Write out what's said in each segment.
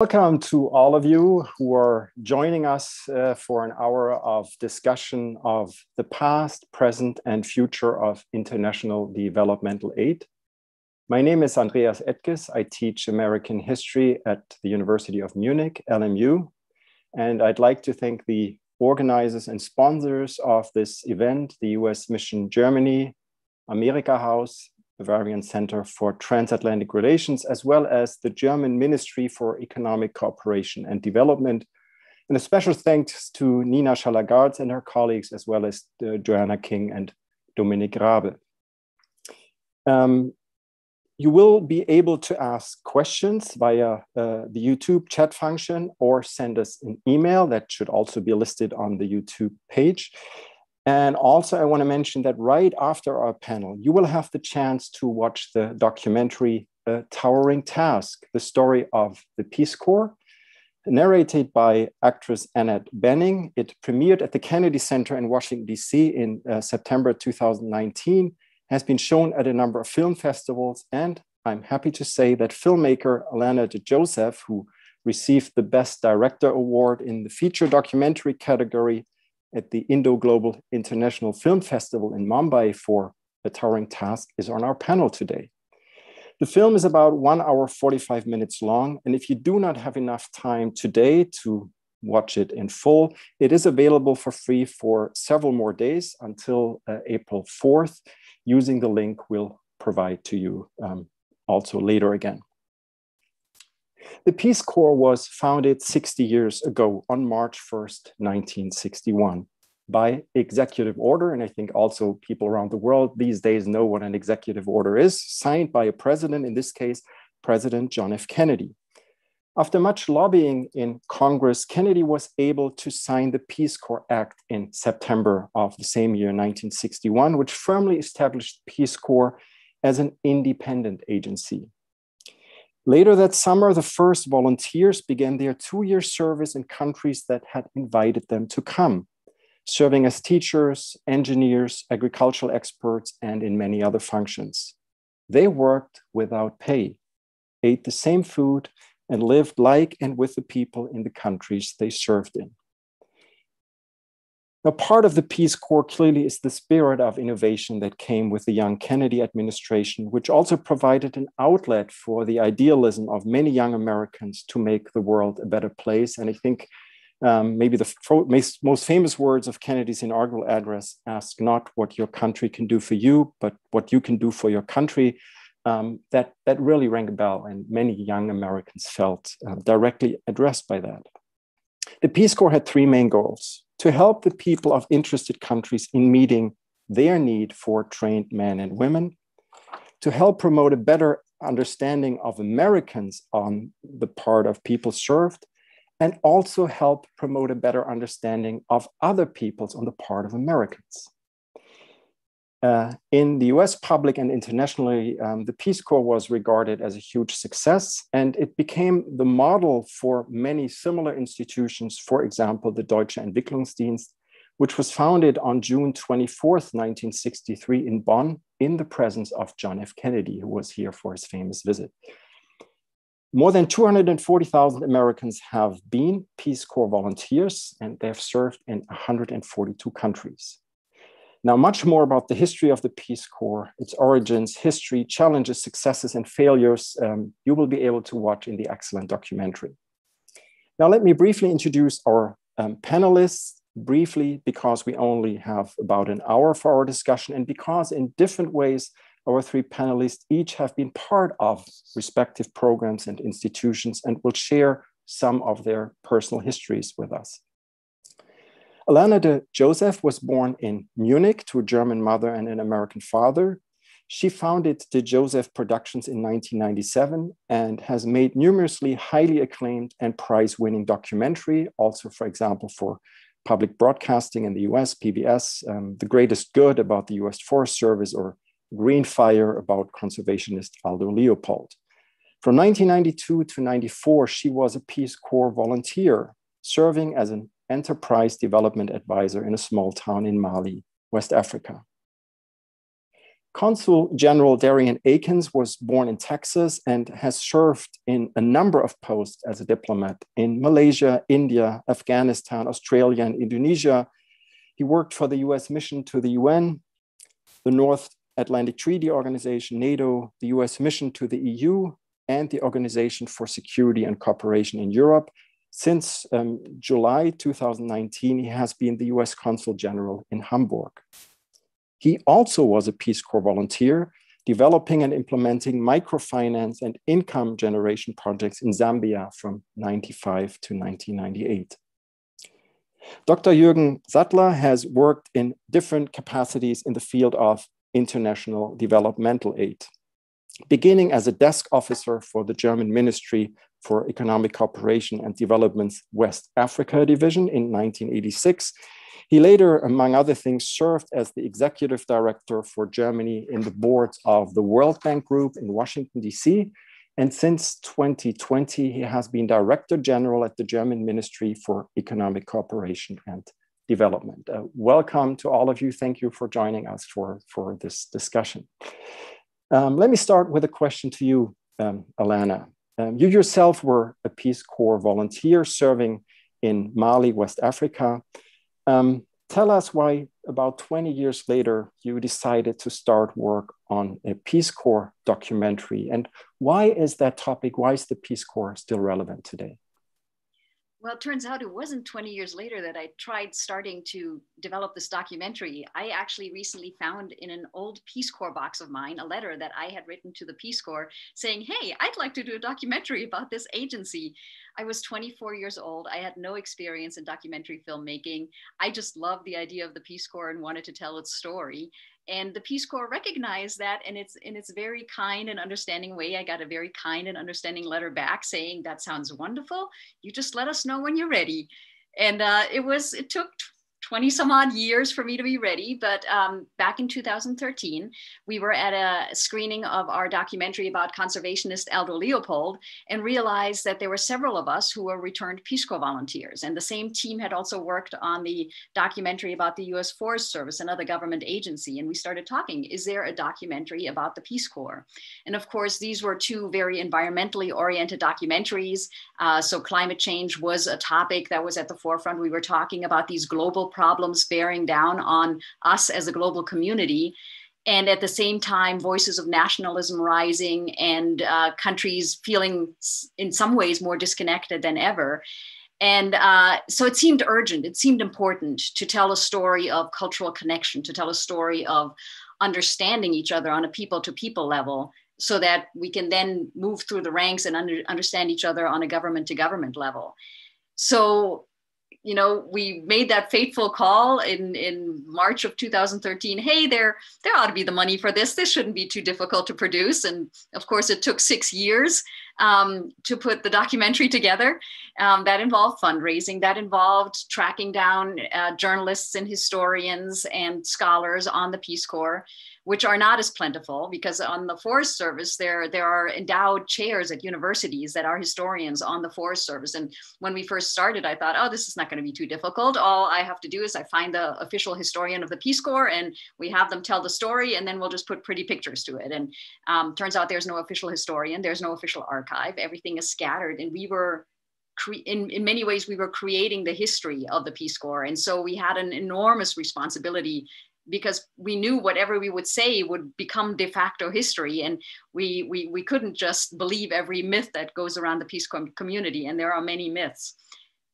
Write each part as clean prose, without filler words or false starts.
Welcome to all of you who are joining us for an hour of discussion of the past, present, and future of international developmental aid. My name is Andreas Etges. I teach American history at the University of Munich, LMU, and I'd like to thank the organizers and sponsors of this event, the US Mission Germany, Amerikahaus, Bavarian Center for Transatlantic Relations, as well as the German Ministry for Economic Cooperation and Development. And a special thanks to Nina Schalagards and her colleagues, as well as Joanna King and Dominic Rabe. You will be able to ask questions via the YouTube chat function or send us an email that should also be listed on the YouTube page. And also, I want to mention that right after our panel, you will have the chance to watch the documentary Towering Task, the story of the Peace Corps, narrated by actress Annette Bening. It premiered at the Kennedy Center in Washington, D.C. in September 2019, has been shown at a number of film festivals, and I'm happy to say that filmmaker Alana DeJoseph, who received the Best Director Award in the feature documentary category at the Indo-Global International Film Festival in Mumbai for A Towering Task, is on our panel today. The film is about 1 hour, 45 minutes long, and if you do not have enough time today to watch it in full, it is available for free for several more days until April 4th, using the link we'll provide to you also later again. The Peace Corps was founded 60 years ago on March 1st, 1961 by executive order. And I think also people around the world these days know what an executive order is, signed by a president, in this case, President John F. Kennedy. After much lobbying in Congress, Kennedy was able to sign the Peace Corps Act in September of the same year, 1961, which firmly established the Peace Corps as an independent agency. Later that summer, the first volunteers began their 2-year service in countries that had invited them to come, serving as teachers, engineers, agricultural experts, and in many other functions. They worked without pay, ate the same food, and lived like and with the people in the countries they served in. Now, part of the Peace Corps clearly is the spirit of innovation that came with the young Kennedy administration, which also provided an outlet for the idealism of many young Americans to make the world a better place. And I think maybe the most famous words of Kennedy's inaugural address, ask not what your country can do for you, but what you can do for your country, that really rang a bell, and many young Americans felt directly addressed by that. The Peace Corps had 3 main goals: to help the people of interested countries in meeting their need for trained men and women, to help promote a better understanding of Americans on the part of people served, and also help promote a better understanding of other peoples on the part of Americans. In the US public and internationally, the Peace Corps was regarded as a huge success, and it became the model for many similar institutions, for example, the Deutsche Entwicklungsdienst, which was founded on June 24th, 1963 in Bonn, in the presence of John F. Kennedy, who was here for his famous visit. More than 240,000 Americans have been Peace Corps volunteers, and they have served in 142 countries. Now, much more about the history of the Peace Corps, its origins, history, challenges, successes, and failures, you will be able to watch in the excellent documentary. Now, let me briefly introduce our panelists, briefly, because we only have about an hour for our discussion, and because in different ways, our 3 panelists each have been part of respective programs and institutions and will share some of their personal histories with us. Alana DeJoseph was born in Munich to a German mother and an American father. She founded DeJoseph Productions in 1997 and has made numerously highly acclaimed and prize-winning documentary, also, for example, for public broadcasting in the US, PBS, The Greatest Good about the US Forest Service, or Green Fire about conservationist Aldo Leopold. From 1992 to 94, she was a Peace Corps volunteer, serving as an enterprise development advisor in a small town in Mali, West Africa. Consul General Darion Akins was born in Texas and has served in a number of posts as a diplomat in Malaysia, India, Afghanistan, Australia, and Indonesia. He worked for the US mission to the UN, the North Atlantic Treaty Organization, NATO, the US mission to the EU, and the Organization for Security and Cooperation in Europe. Since July 2019, he has been the US Consul General in Hamburg. He also was a Peace Corps volunteer, developing and implementing microfinance and income generation projects in Zambia from 1995 to 1998. Dr. Jürgen Sattler has worked in different capacities in the field of international developmental aid, beginning as a desk officer for the German Ministry for Economic Cooperation and Development's West Africa Division in 1986. He later, among other things, served as the executive director for Germany in the boards of the World Bank Group in Washington, D.C. And since 2020, he has been Director General at the German Ministry for Economic Cooperation and Development. Welcome to all of you. Thank you for joining us for this discussion. Let me start with a question to you, Alana. You yourself were a Peace Corps volunteer serving in Mali, West Africa. Tell us why about 20 years later, you decided to start work on a Peace Corps documentary. And why is that topic, why is the Peace Corps still relevant today? Well, it turns out it wasn't 20 years later that I tried starting to develop this documentary. I actually recently found in an old Peace Corps box of mine a letter that I had written to the Peace Corps saying, hey, I'd like to do a documentary about this agency. I was 24 years old. I had no experience in documentary filmmaking. I just loved the idea of the Peace Corps and wanted to tell its story. And the Peace Corps recognized that, and it's in its very kind and understanding way. I got a very kind and understanding letter back saying, that sounds wonderful. You just let us know when you're ready. And it took 20 some odd years for me to be ready. But back in 2013, we were at a screening of our documentary about conservationist Aldo Leopold and realized that there were several of us who were returned Peace Corps volunteers. And the same team had also worked on the documentary about the US Forest Service, another government agency. And we started talking, is there a documentary about the Peace Corps? And of course, these were two very environmentally oriented documentaries. So climate change was a topic that was at the forefront. We were talking about these global problems bearing down on us as a global community. And at the same time, voices of nationalism rising and countries feeling in some ways more disconnected than ever. And so it seemed urgent, it seemed important to tell a story of cultural connection, to tell a story of understanding each other on a people-to-people level, so that we can then move through the ranks and understand each other on a government-to-government level. So, you know, we made that fateful call in March of 2013. Hey, there ought to be the money for this. This shouldn't be too difficult to produce. And of course, it took 6 years to put the documentary together. That involved fundraising. That involved tracking down journalists and historians and scholars on the Peace Corps, which are not as plentiful, because on the Forest Service, there are endowed chairs at universities that are historians on the Forest Service. And when we first started, I thought, oh, this is not going to be too difficult. All I have to do is I find the official historian of the Peace Corps and we have them tell the story, and then we'll just put pretty pictures to it. And turns out there's no official historian, there's no official archive, everything is scattered. And we were in many ways, we were creating the history of the Peace Corps. And so we had an enormous responsibility, because we knew whatever we would say would become de facto history. And we couldn't just believe every myth that goes around the Peace Corps community. And there are many myths.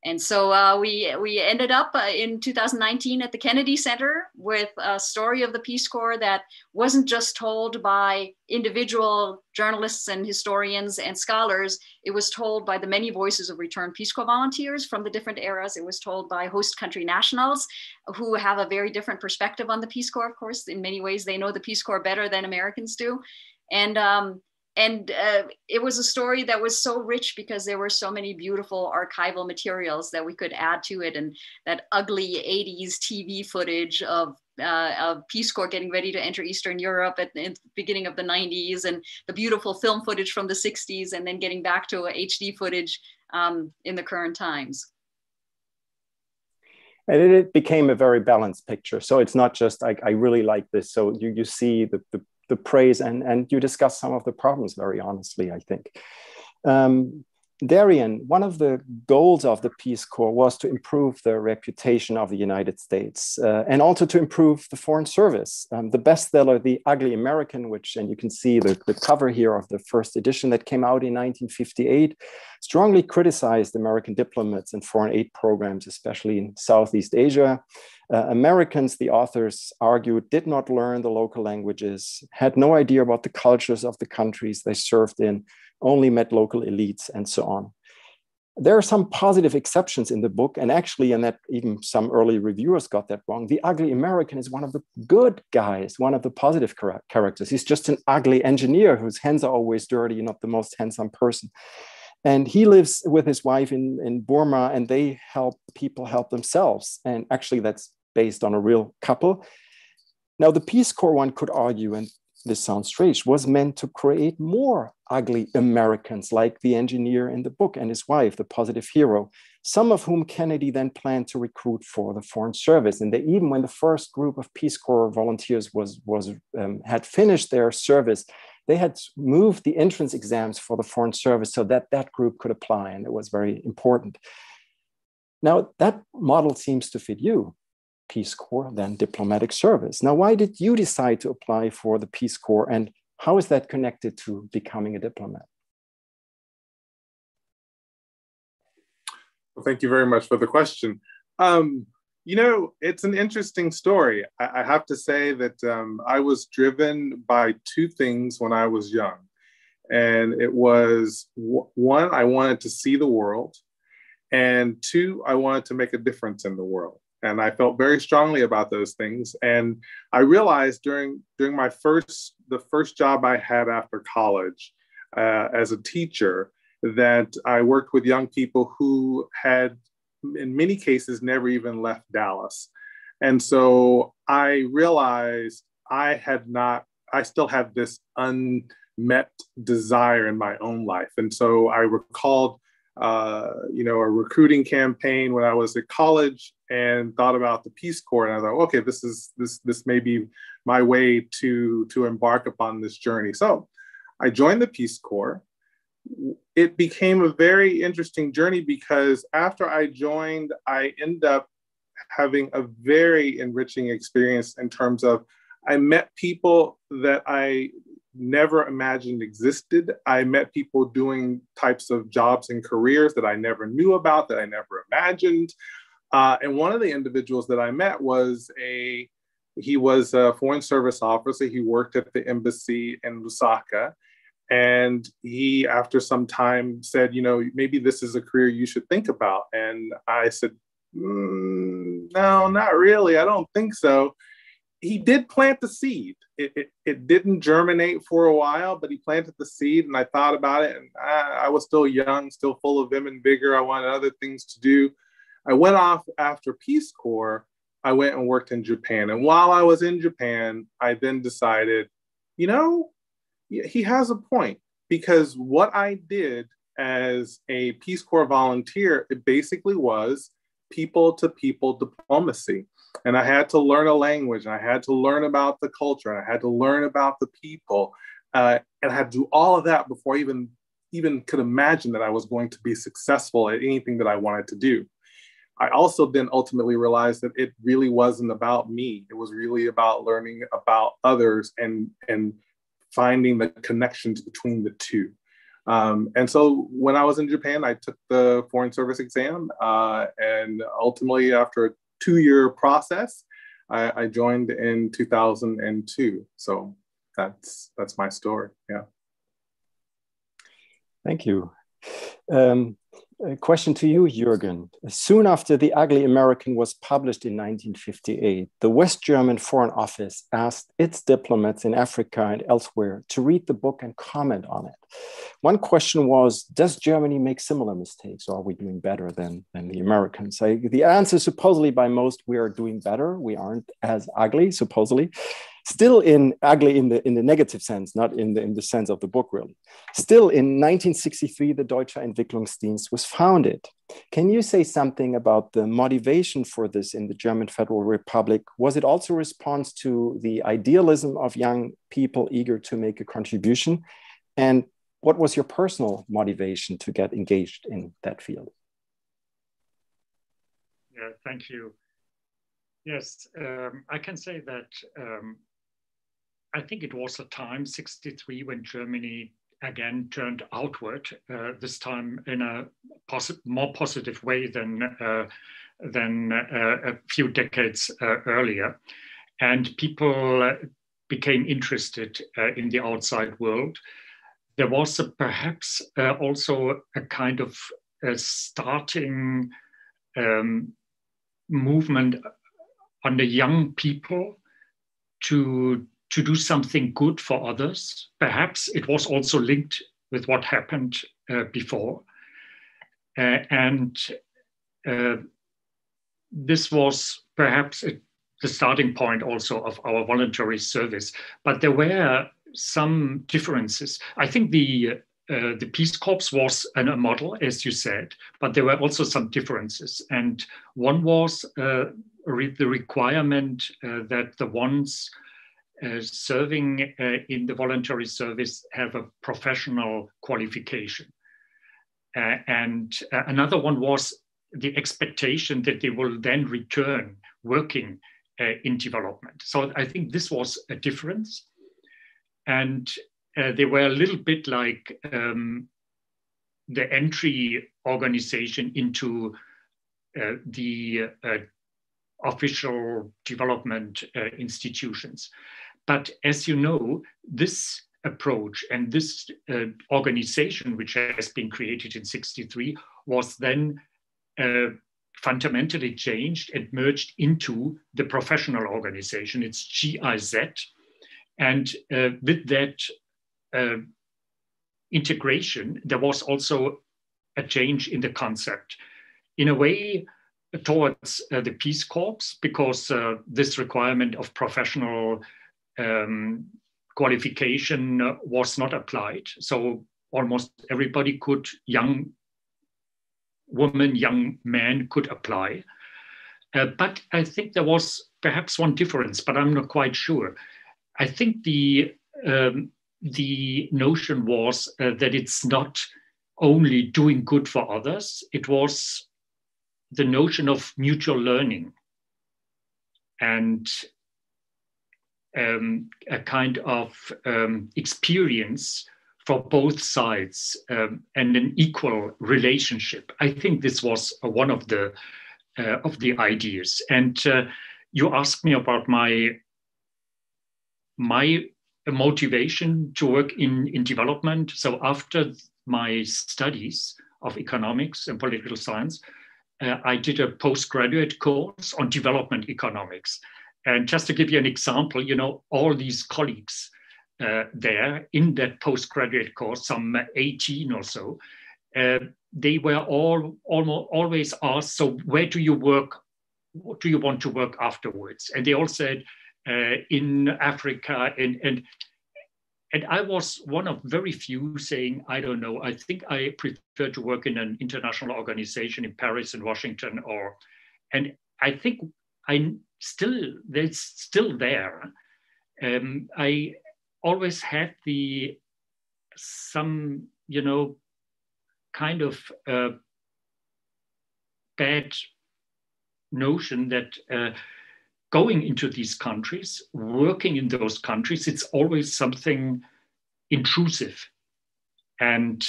And so we ended up in 2019 at the Kennedy Center with a story of the Peace Corps that wasn't just told by individual journalists and historians and scholars. It was told by the many voices of returned Peace Corps volunteers from the different eras. It was told by host country nationals who have a very different perspective on the Peace Corps. Of course, in many ways, they know the Peace Corps better than Americans do. And it was a story that was so rich because there were so many beautiful archival materials that we could add to it. And that ugly 80s TV footage of Peace Corps getting ready to enter Eastern Europe at the beginning of the 90s, and the beautiful film footage from the 60s, and then getting back to HD footage in the current times. And it became a very balanced picture. So it's not just like, I really like this. So you see the the praise, and you discuss some of the problems very honestly, I think. Darion, one of the goals of the Peace Corps was to improve the reputation of the United States and also to improve the Foreign Service. The bestseller, The Ugly American, which, and you can see the cover here of the first edition that came out in 1958, strongly criticized American diplomats and foreign aid programs, especially in Southeast Asia. Americans, the authors argued, did not learn the local languages, had no idea about the cultures of the countries they served in, only met local elites, and so on. There are some positive exceptions in the book, and actually, and that even some early reviewers got that wrong. The Ugly American is one of the good guys, one of the positive characters. He's just an ugly engineer whose hands are always dirty, not the most handsome person. And he lives with his wife in Burma, and they help people help themselves. And actually, that's based on a real couple. Now, the Peace Corps, one could argue, and this sounds strange, was meant to create more ugly Americans like the engineer in the book and his wife, the positive hero, some of whom Kennedy then planned to recruit for the Foreign Service. And they, even when the first group of Peace Corps volunteers had finished their service, they had moved the entrance exams for the Foreign Service so that that group could apply, and it was very important. Now, that model seems to fit you. Peace Corps, then diplomatic service. Now, why did you decide to apply for the Peace Corps, and how is that connected to becoming a diplomat? Well, thank you very much for the question. You know, it's an interesting story. I have to say that I was driven by two things when I was young. And it was, one, I wanted to see the world. And two, I wanted to make a difference in the world. And I felt very strongly about those things. And I realized during the first job I had after college as a teacher, that I worked with young people who had, in many cases, never even left Dallas. And so I realized I still had this unmet desire in my own life. And so I recalled a recruiting campaign when I was at college and thought about the Peace Corps. And I thought, okay, this may be my way to embark upon this journey. So I joined the Peace Corps. It became a very interesting journey because after I joined, I ended up having a very enriching experience in terms of I met people that I never imagined existed. I met people doing types of jobs and careers that I never knew about, that I never imagined. And one of the individuals that I met was he was a Foreign Service officer. He worked at the embassy in Lusaka. And he, after some time, said, maybe this is a career you should think about. And I said, no, not really. I don't think so. He did plant the seed. It didn't germinate for a while, but he planted the seed, and I thought about it, and I was still young, still full of vim and vigor. I wanted other things to do. I went off after Peace Corps. I went and worked in Japan. And while I was in Japan, I then decided, he has a point, because what I did as a Peace Corps volunteer, it basically was people-to-people diplomacy. And I had to learn a language, and I had to learn about the culture, and I had to learn about the people. And I had to do all of that before I even could imagine that I was going to be successful at anything that I wanted to do. I also then ultimately realized that it really wasn't about me. It was really about learning about others and finding the connections between the two. And so when I was in Japan, I took the Foreign Service exam, and ultimately after a 2-year process, I joined in 2002. So that's my story. Yeah. Thank you. A question to you, Jürgen. Soon after The Ugly American was published in 1958, the West German Foreign Office asked its diplomats in Africa and elsewhere to read the book and comment on it. One question was, does Germany make similar mistakes, or are we doing better than the Americans? The answer, supposedly by most, we are doing better. We aren't as ugly, supposedly. Still in ugly in the negative sense, not in the sense of the book, really. Still in 1963, the Deutscher Entwicklungsdienst was founded. Can you say something about the motivation for this in the German Federal Republic? Was it also a response to the idealism of young people eager to make a contribution? And what was your personal motivation to get engaged in that field? Yeah, thank you. Yes, I can say that I think it was a time, 63, when Germany again turned outward, this time in a more positive way than a few decades earlier. And people became interested in the outside world. There was perhaps also a kind of starting movement on the young people to do something good for others. Perhaps it was also linked with what happened before. This was perhaps the starting point also of our voluntary service. But there were some differences. I think the Peace Corps was a model, as you said, but there were also some differences. And one was the requirement that the ones serving in the voluntary service have a professional qualification. And another one was the expectation that they will then return working in development. So I think this was a difference. And they were a little bit like the entry organization into the official development institutions. But as you know, this approach and this organization, which has been created in 63, was then fundamentally changed and merged into the professional organization. It's GIZ. And with that integration, there was also a change in the concept. In a way, towards the Peace Corps, because this requirement of professional qualification was not applied. So almost everybody could, young women, young men could apply. But I think there was perhaps one difference, but I'm not quite sure. I think the notion was that it's not only doing good for others, it was the notion of mutual learning and a kind of experience for both sides and an equal relationship. I think this was one of the ideas. And you asked me about my motivation to work in development. So after my studies of economics and political science, I did a postgraduate course on development economics. And just to give you an example, you know, all these colleagues there in that postgraduate course, some 18 or so, they were always asked, so where do you work? What do you want to work afterwards? And they all said, in Africa. And I was one of very few saying, I don't know, I think I prefer to work in an international organization in Paris and Washington, and I think it's still there. I always had some, you know, kind of bad notion that going into these countries, working in those countries, it's always something intrusive and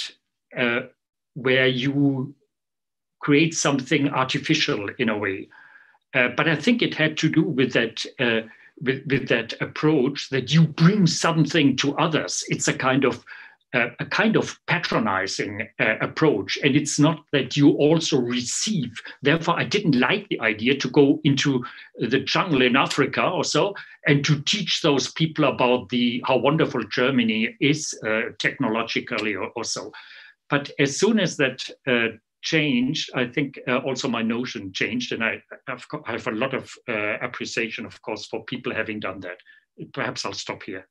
where you create something artificial in a way. But I think it had to do with that with that approach that you bring something to others. It's a kind of patronizing approach, and it's not that you also receive. Therefore, I didn't like the idea to go into the jungle in Africa or so and to teach those people about how wonderful Germany is technologically or so. But as soon as that changed, I think also my notion changed, and I have a lot of appreciation, of course, for people having done that. perhaps I'll stop here.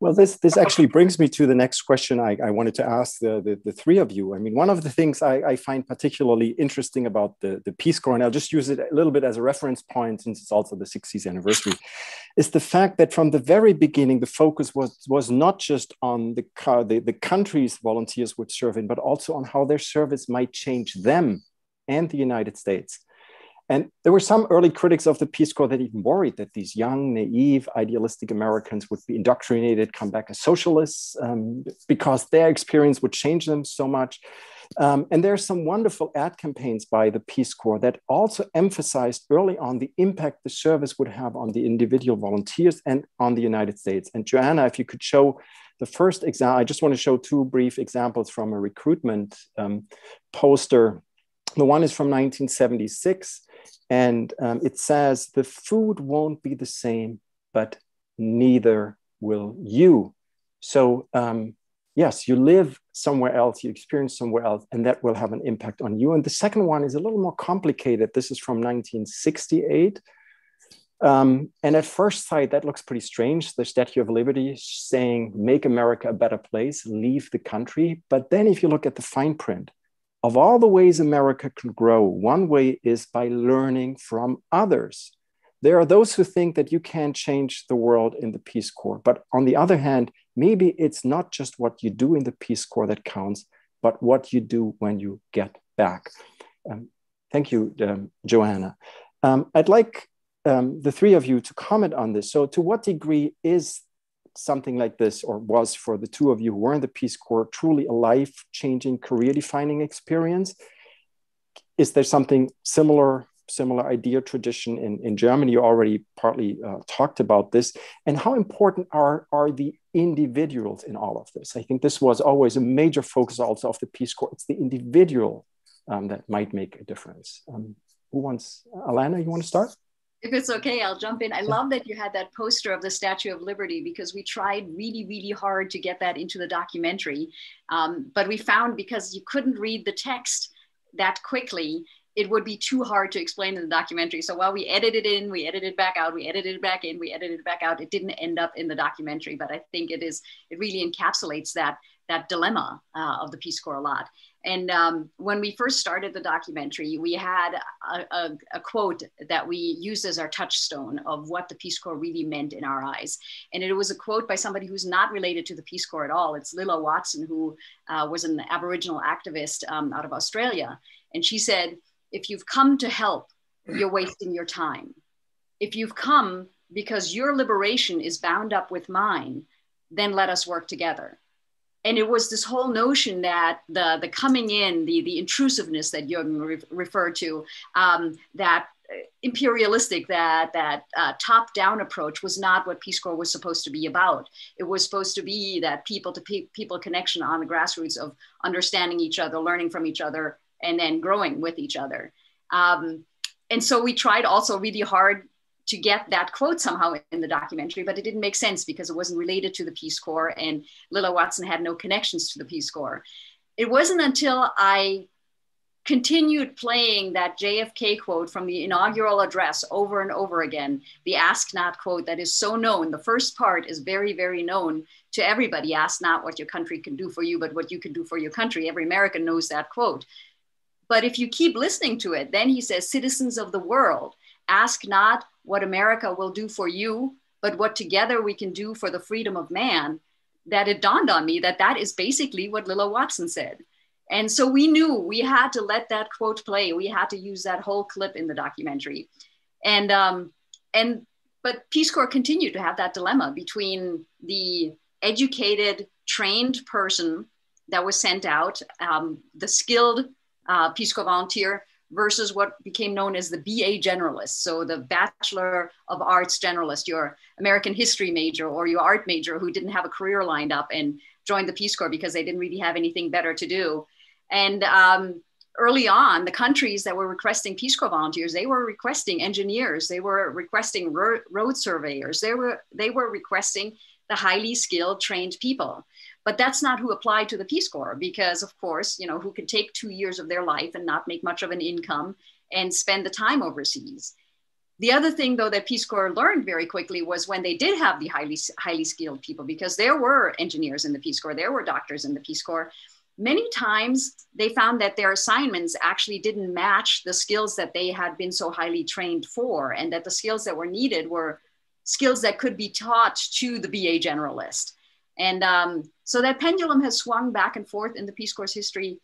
Well, this actually brings me to the next question I wanted to ask the three of you. I mean, one of the things I find particularly interesting about the Peace Corps, and I'll just use it a little bit as a reference point since it's also the 60th anniversary, is the fact that from the very beginning, the focus was not just on the countries volunteers would serve in, but also on how their service might change them and the United States. And there were some early critics of the Peace Corps that even worried that these young, naive, idealistic Americans would be indoctrinated, come back as socialists, because their experience would change them so much. And there are some wonderful ad campaigns by the Peace Corps that also emphasized early on the impact the service would have on the individual volunteers and on the United States. And Joanna, if you could show the first example, I just want to show two brief examples from a recruitment poster. The one is from 1976. And it says, the food won't be the same, but neither will you. So yes, you live somewhere else, you experience somewhere else, and that will have an impact on you. And the second one is a little more complicated. This is from 1968. And at first sight, that looks pretty strange. The Statue of Liberty saying, make America a better place, leave the country. But then if you look at the fine print, of all the ways America can grow, one way is by learning from others. There are those who think that you can't change the world in the Peace Corps. But on the other hand, maybe it's not just what you do in the Peace Corps that counts, but what you do when you get back. Thank you, Joanna. I'd like the three of you to comment on this. So to what degree is something like this, or was for the two of you who were in the Peace Corps, truly a life-changing, career-defining experience? Is there something similar idea tradition in Germany? You already partly talked about this. And how important are the individuals in all of this? I think this was always a major focus also of the Peace Corps. It's the individual that might make a difference. Who wants, Alana, you want to start? If it's okay, I'll jump in. I love that you had that poster of the Statue of Liberty, because we tried really, really hard to get that into the documentary. But we found, because you couldn't read the text that quickly, it would be too hard to explain in the documentary. So while we edited in, we edited back out, we edited it back in, we edited it back out, it didn't end up in the documentary. But I think it really encapsulates that dilemma of the Peace Corps a lot. And when we first started the documentary, we had a quote that we used as our touchstone of what the Peace Corps really meant in our eyes. And it was a quote by somebody who's not related to the Peace Corps at all. It's Lilla Watson, who was an Aboriginal activist out of Australia. And she said, if you've come to help, you're wasting your time. If you've come because your liberation is bound up with mine, then let us work together. And it was this whole notion that the coming in, the intrusiveness that Jürgen referred to, that imperialistic, that top-down approach was not what Peace Corps was supposed to be about. It was supposed to be that people-to-people connection on the grassroots of understanding each other, learning from each other, and then growing with each other. And so we tried also really hard to get that quote somehow in the documentary, but it didn't make sense because it wasn't related to the Peace Corps, and Lilla Watson had no connections to the Peace Corps. It wasn't until I continued playing that JFK quote from the inaugural address over and over again, the ask not quote that is so known. The first part is very, very known to everybody. Ask not what your country can do for you, but what you can do for your country. Every American knows that quote. But if you keep listening to it, then he says, citizens of the world, ask not what America will do for you, but what together we can do for the freedom of man. That it dawned on me that that is basically what Lilla Watson said. And so we knew we had to let that quote play. We had to use that whole clip in the documentary. But Peace Corps continued to have that dilemma between the educated, trained person that was sent out, the skilled Peace Corps volunteer, versus what became known as the BA generalist. So the Bachelor of Arts generalist, your American history major or your art major who didn't have a career lined up and joined the Peace Corps because they didn't really have anything better to do. And early on, the countries that were requesting Peace Corps volunteers, they were requesting engineers, they were requesting road surveyors, they were requesting the highly skilled, trained people. But that's not who applied to the Peace Corps because, of course, you know, who could take 2 years of their life and not make much of an income and spend the time overseas. The other thing, though, that Peace Corps learned very quickly was when they did have the highly skilled people, because there were engineers in the Peace Corps, there were doctors in the Peace Corps. Many times they found that their assignments actually didn't match the skills that they had been so highly trained for, and that the skills that were needed were skills that could be taught to the BA generalist. And so that pendulum has swung back and forth in the Peace Corps' history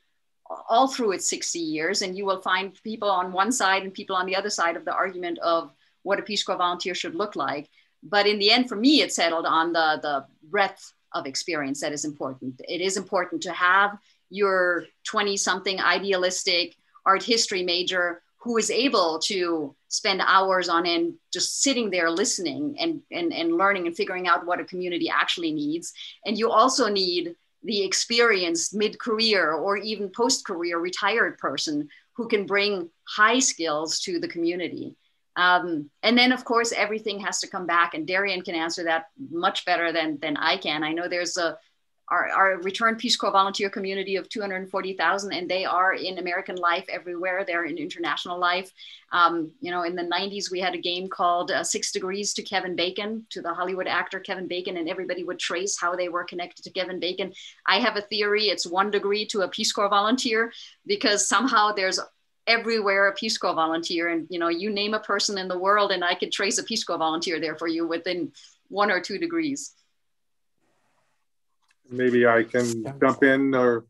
all through its 60 years. And you will find people on one side and people on the other side of the argument of what a Peace Corps volunteer should look like. But in the end, for me, it settled on the breadth of experience that is important. It is important to have your 20-something idealistic art history major who is able to spend hours on end just sitting there listening and learning and figuring out what a community actually needs. And you also need the experienced mid-career or even post-career retired person who can bring high skills to the community. And then, of course, everything has to come back, and Darion can answer that much better than I can. I know there's our returned Peace Corps volunteer community of 240,000, and they are in American life everywhere. They're in international life. You know, in the 90s, we had a game called 6 Degrees to Kevin Bacon, to the Hollywood actor Kevin Bacon, and everybody would trace how they were connected to Kevin Bacon. I have a theory, it's 1 degree to a Peace Corps volunteer, because somehow there's everywhere a Peace Corps volunteer, and you know, you name a person in the world and I could trace a Peace Corps volunteer there for you within 1 or 2 degrees. Maybe I can jump in, or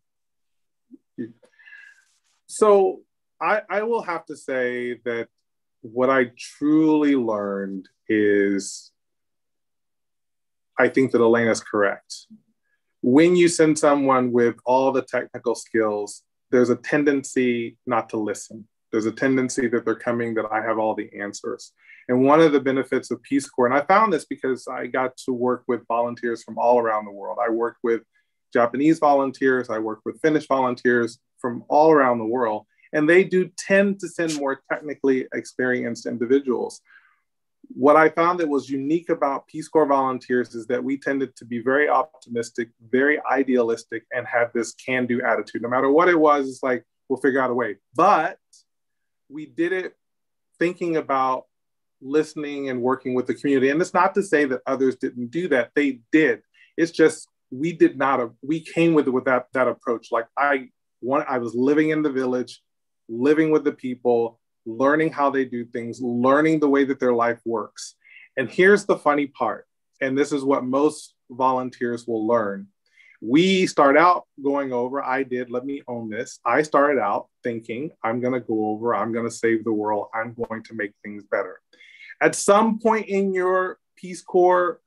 so I will have to say that what I truly learned is, I think that Elena's correct. When you send someone with all the technical skills, there's a tendency not to listen. There's a tendency that they're coming, that I have all the answers. And one of the benefits of Peace Corps, and I found this because I got to work with volunteers from all around the world. I worked with Japanese volunteers, I worked with Finnish volunteers from all around the world, and they do tend to send more technically experienced individuals. What I found that was unique about Peace Corps volunteers is that we tended to be very optimistic, very idealistic, and had this can-do attitude. No matter what it was, it's like, we'll figure out a way. But we did it thinking about listening and working with the community. And it's not to say that others didn't do that. They did. It's just, we did not, we came with that approach. Like I was living in the village, living with the people, learning how they do things, learning the way that their life works. And here's the funny part, and this is what most volunteers will learn. We start out going over, let me own this. I started out thinking, I'm gonna go over, I'm gonna save the world, I'm going to make things better. At some point in your Peace Corps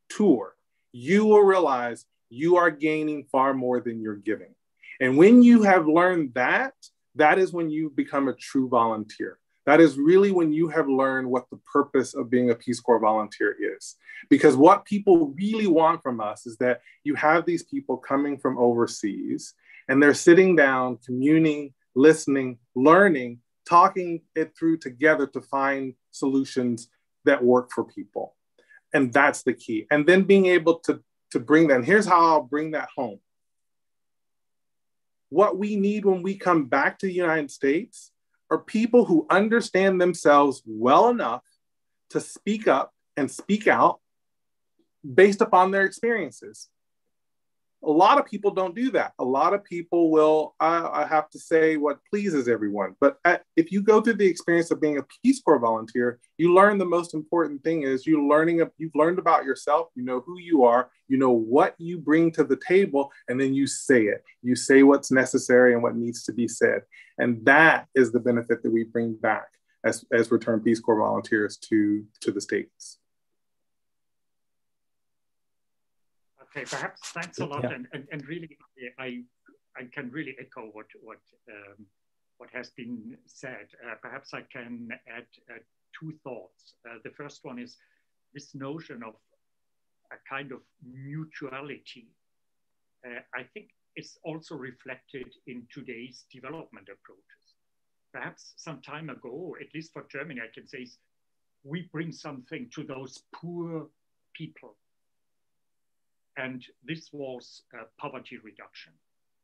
tour, you will realize you are gaining far more than you're giving. And when you have learned that, that is when you become a true volunteer. That is really when you have learned what the purpose of being a Peace Corps volunteer is. Because what people really want from us is that you have these people coming from overseas and they're sitting down, communing, listening, learning, talking it through together to find solutions that work for people. And that's the key. And then being able to bring that, and here's how I'll bring that home. What we need when we come back to the United States are people who understand themselves well enough to speak up and speak out based upon their experiences. A lot of people don't do that. A lot of people will, I have to say what pleases everyone. But if you go through the experience of being a Peace Corps volunteer, you learn the most important thing is you've learned about yourself, you know who you are, you know what you bring to the table, and then you say it. You say what's necessary and what needs to be said. And that is the benefit that we bring back as returned Peace Corps volunteers to the States. Okay, perhaps thanks a lot, and really, I can really echo what has been said. Perhaps I can add 2 thoughts. The first one is this notion of a kind of mutuality. I think it's also reflected in today's development approaches. Perhaps some time ago, at least for Germany, I can say, we bring something to those poor people. And this was poverty reduction.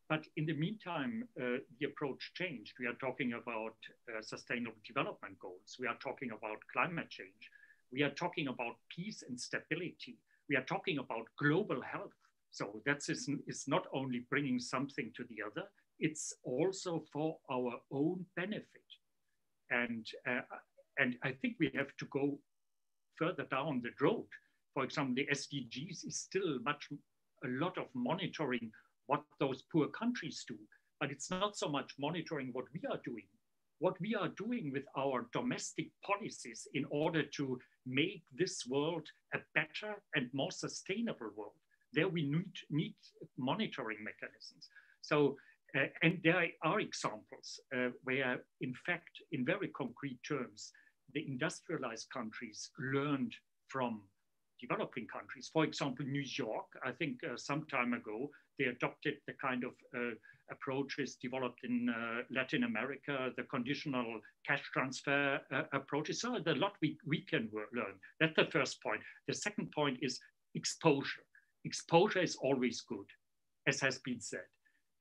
But in the meantime, the approach changed. We are talking about sustainable development goals. We are talking about climate change. We are talking about peace and stability. We are talking about global health. So that is not only bringing something to the other, it's also for our own benefit. And I think we have to go further down the road. For example, the SDGs is still a lot of monitoring what those poor countries do, but it's not so much monitoring what we are doing. What we are doing with our domestic policies in order to make this world a better and more sustainable world. There we need monitoring mechanisms. So, and there are examples where, in fact, in very concrete terms, the industrialized countries learned from developing countries. For example, New York, I think some time ago, they adopted the kind of approaches developed in Latin America, the conditional cash transfer approaches. So there's a lot we can learn. That's the first point. The second point is exposure. Exposure is always good, as has been said.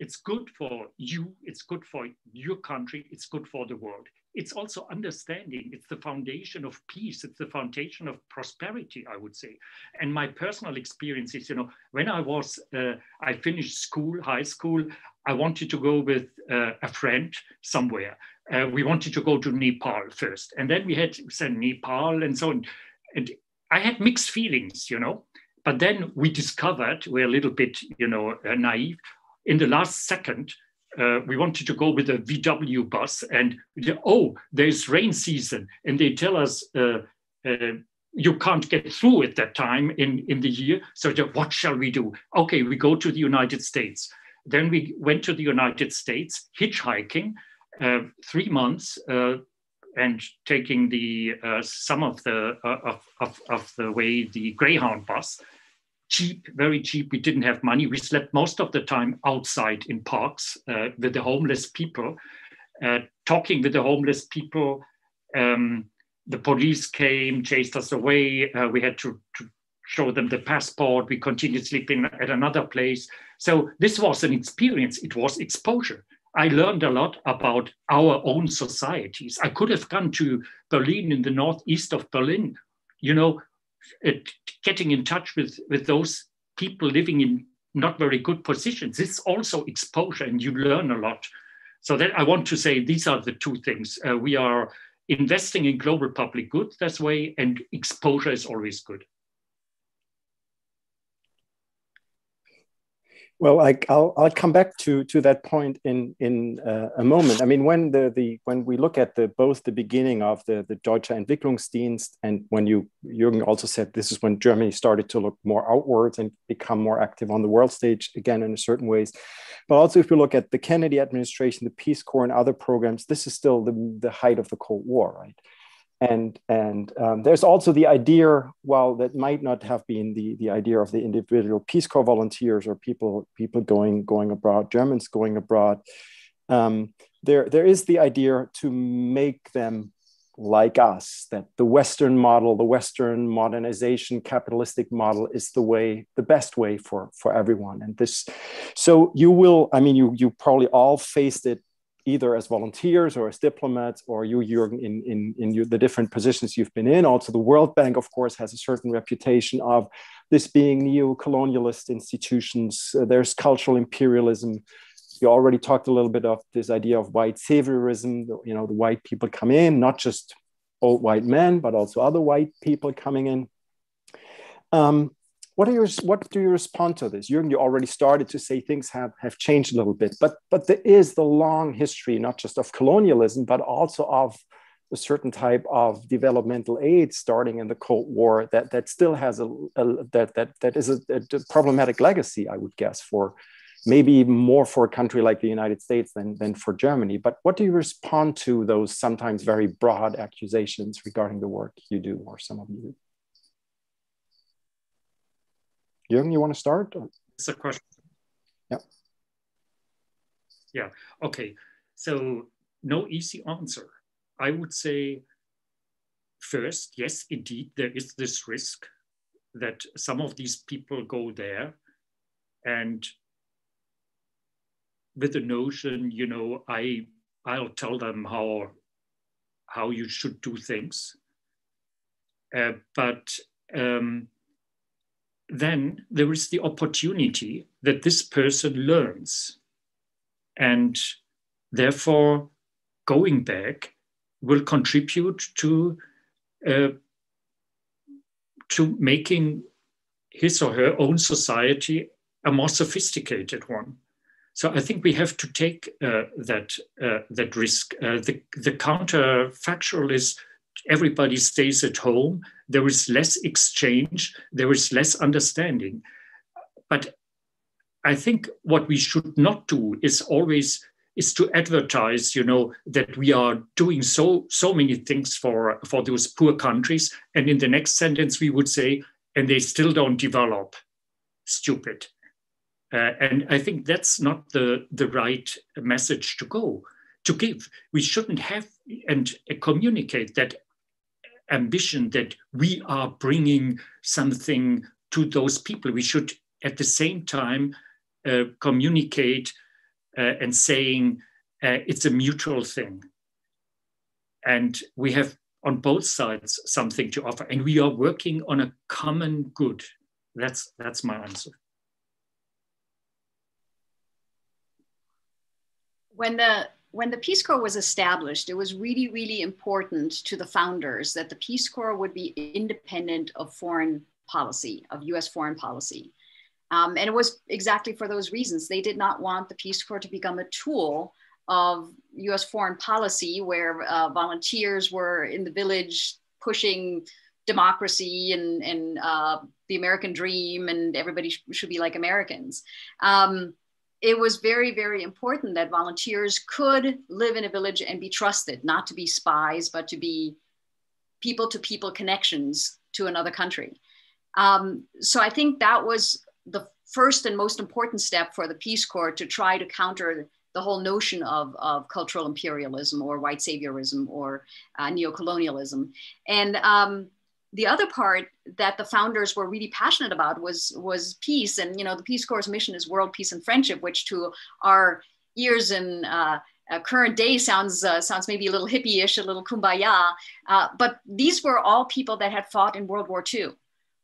It's good for you, it's good for your country, it's good for the world. It's also understanding, it's the foundation of peace, it's the foundation of prosperity, I would say. And my personal experience is, when I finished school, high school, I wanted to go with a friend somewhere. We wanted to go to Nepal first. And then we had said Nepal and so on. And I had mixed feelings, But then we discovered, we're a little bit, naive. In the last second, we wanted to go with a VW bus, and there's rain season, and they tell us you can't get through at that time in the year. So what shall we do? Okay, we go to the United States. Then we went to the United States, hitchhiking 3 months, and taking some of the way the Greyhound bus. Cheap, very cheap. We didn't have money. We slept most of the time outside in parks with the homeless people, talking with the homeless people. The police came, chased us away. We had to show them the passport. We continued sleeping at another place. So this was an experience. It was exposure. I learned a lot about our own societies. I could have gone to Berlin, in the northeast of Berlin, getting in touch with those people living in not very good positions. It's also exposure, and you learn a lot. So that I want to say these are the two things. We are investing in global public good this way, and exposure is always good. Well, I'll come back to that point in a moment. I mean, when we look at both the beginning of the Deutsche Entwicklungsdienst, and when Jürgen also said this is when Germany started to look more outwards and become more active on the world stage again in certain ways. But also, if you look at the Kennedy administration, the Peace Corps, and other programs, this is still the height of the Cold War, right? And there's also the idea, while that might not have been the idea of the individual Peace Corps volunteers or people going abroad, Germans going abroad, there is the idea to make them like us, that the Western model, the Western modernization, capitalistic model is the best way for everyone. And this, so you probably all faced it either as volunteers or as diplomats, or you, Jürgen, in the different positions you've been in. Also, the World Bank, of course, has a certain reputation of this being neo-colonialist institutions. There's cultural imperialism. You already talked a little bit of this idea of white saviorism. The white people come in, not just old white men, but also other white people coming in. What do you respond to this? Jürgen, you already started to say things have changed a little bit, but there is the long history, not just of colonialism, but also of a certain type of developmental aid starting in the Cold War that still has that is a problematic legacy, I would guess, for maybe even more for a country like the United States than for Germany. But what do you respond to those sometimes very broad accusations regarding the work you do, or some of you do? Jürgen, you want to start? It's a question. Yeah. Yeah. Okay. So no easy answer. I would say first, yes, indeed, there is this risk that some of these people go there and with the notion, you know, I'll tell them how you should do things. But then there is the opportunity that this person learns, and therefore going back will contribute to making his or her own society a more sophisticated one. So I think we have to take that risk. The counterfactual is everybody stays at home. There is less exchange. There is less understanding. But I think what we should not do is to advertise, you know, that we are doing so many things for those poor countries. And in the next sentence, we would say, and they still don't develop. Stupid. And I think that's not the right message to give. We shouldn't have and communicate that ambition that we are bringing something to those people. We should at the same time communicate and saying it's a mutual thing. And we have on both sides something to offer, and we are working on a common good. That's my answer. When the Peace Corps was established, it was really, really important to the founders that the Peace Corps would be independent of foreign policy, of US foreign policy. And it was exactly for those reasons. They did not want the Peace Corps to become a tool of US foreign policy where volunteers were in the village pushing democracy and the American dream and everybody should be like Americans. It was very, very important that volunteers could live in a village and be trusted, not to be spies, but to be people-to-people connections to another country. So I think that was the first and most important step for the Peace Corps to try to counter the whole notion of cultural imperialism or white saviorism or neocolonialism. And the other part that the founders were really passionate about was peace. And, you know, the Peace Corps' mission is world peace and friendship, which to our ears in current day sounds maybe a little hippie-ish, a little kumbaya. But these were all people that had fought in World War II.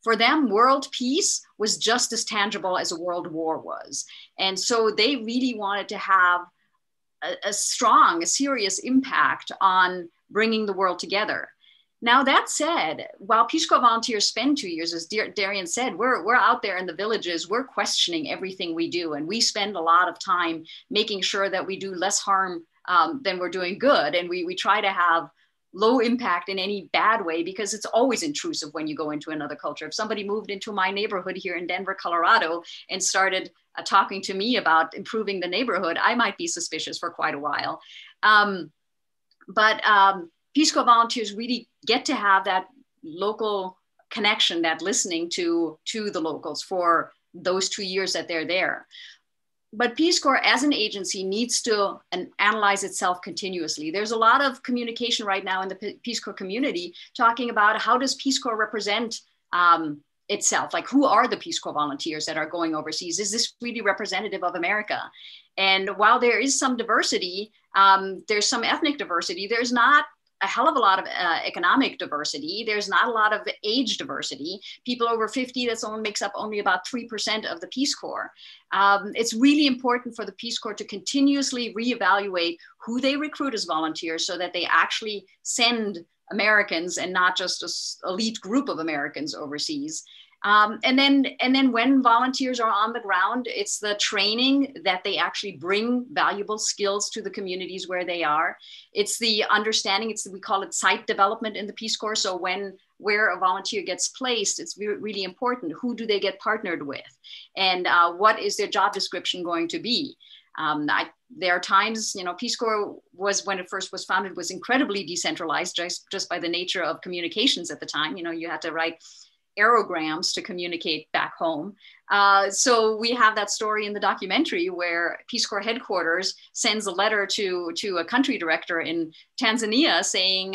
For them, world peace was just as tangible as a world war was. And so they really wanted to have a serious impact on bringing the world together. Now, that said, while Peace Corps volunteers spend 2 years, as Darion said, we're out there in the villages, we're questioning everything we do. And we spend a lot of time making sure that we do less harm than we're doing good. And we try to have low impact in any bad way, because it's always intrusive when you go into another culture. If somebody moved into my neighborhood here in Denver, Colorado, and started talking to me about improving the neighborhood, I might be suspicious for quite a while. But Peace Corps volunteers really get to have that local connection, that listening to the locals for those 2 years that they're there. But Peace Corps as an agency needs to analyze itself continuously. There's a lot of communication right now in the Peace Corps community talking about how does Peace Corps represent itself? Like, who are the Peace Corps volunteers that are going overseas? Is this really representative of America? And while there is some diversity, there's some ethnic diversity, there's not a hell of a lot of economic diversity. There's not a lot of age diversity. People over 50, makes up only about 3% of the Peace Corps. It's really important for the Peace Corps to continuously reevaluate who they recruit as volunteers so that they actually send Americans and not just an elite group of Americans overseas. And then when volunteers are on the ground, it's the training that they actually bring valuable skills to the communities where they are. It's the understanding, we call it site development in the Peace Corps. So where a volunteer gets placed, it's really important. Who do they get partnered with? And what is their job description going to be? There are times, Peace Corps when it first was founded, was incredibly decentralized just by the nature of communications at the time. You had to write aerograms to communicate back home. So we have that story in the documentary where Peace Corps headquarters sends a letter to a country director in Tanzania saying,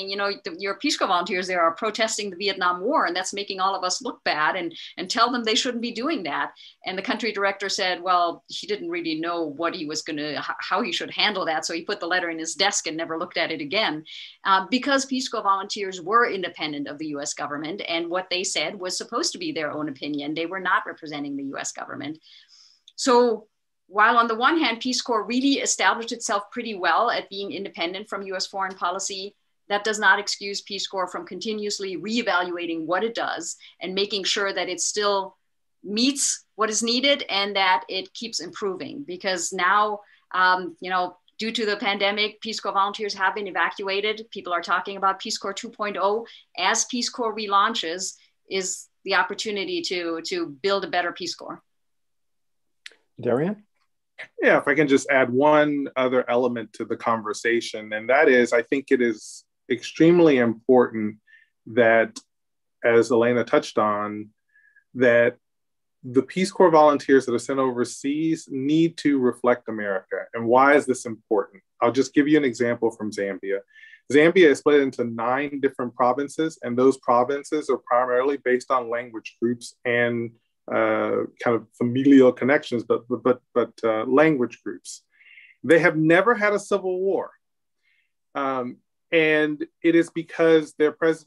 you know, your Peace Corps volunteers there are protesting the Vietnam War, and that's making all of us look bad, and tell them they shouldn't be doing that. And the country director said, well, he didn't really know what he was going to, how he should handle that. So he put the letter in his desk and never looked at it again, because Peace Corps volunteers were independent of the US government. And what they said was supposed to be their own opinion. They were not representing the US government. So while on the one hand, Peace Corps really established itself pretty well at being independent from US foreign policy, that does not excuse Peace Corps from continuously reevaluating what it does and making sure that it still meets what is needed and that it keeps improving. Because now, you know, due to the pandemic, Peace Corps volunteers have been evacuated. People are talking about Peace Corps 2.0. As Peace Corps relaunches, is the opportunity to build a better Peace Corps. Darion? Yeah, if I can just add one other element to the conversation, and that is, I think it is extremely important that, as Elena touched on, that the Peace Corps volunteers that are sent overseas need to reflect America. And why is this important? I'll just give you an example from Zambia. Zambia is split into 9 different provinces, and those provinces are primarily based on language groups and kind of familial connections, but language groups. They have never had a civil war. And it is because their first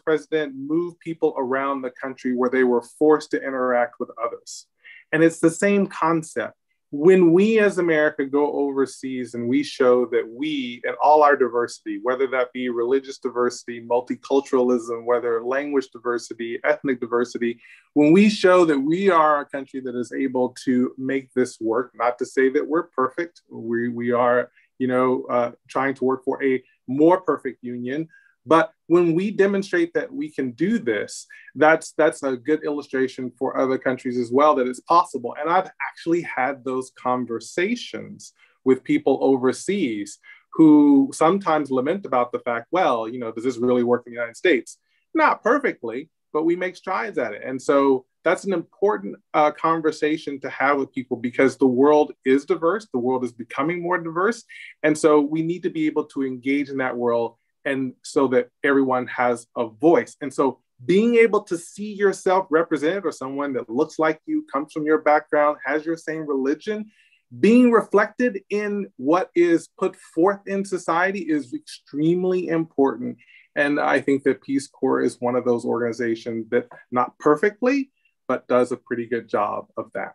president, moved people around the country where they were forced to interact with others. And it's the same concept. When we as America go overseas and we show that we, and all our diversity, whether that be religious diversity, multiculturalism, whether language diversity, ethnic diversity, when we show that we are a country that is able to make this work, not to say that we're perfect, we are, you know, trying to work for a more perfect union. But when we demonstrate that we can do this, that's a good illustration for other countries as well, that it's possible. And I've actually had those conversations with people overseas who sometimes lament about the fact, well, you know, does this really work in the United States? Not perfectly, but we make strides at it. And so that's an important conversation to have with people, because the world is diverse. The world is becoming more diverse. And so we need to be able to engage in that world, and so that everyone has a voice. And so being able to see yourself represented, or someone that looks like you, comes from your background, has your same religion, being reflected in what is put forth in society is extremely important. And I think that Peace Corps is one of those organizations that, not perfectly, but does a pretty good job of that.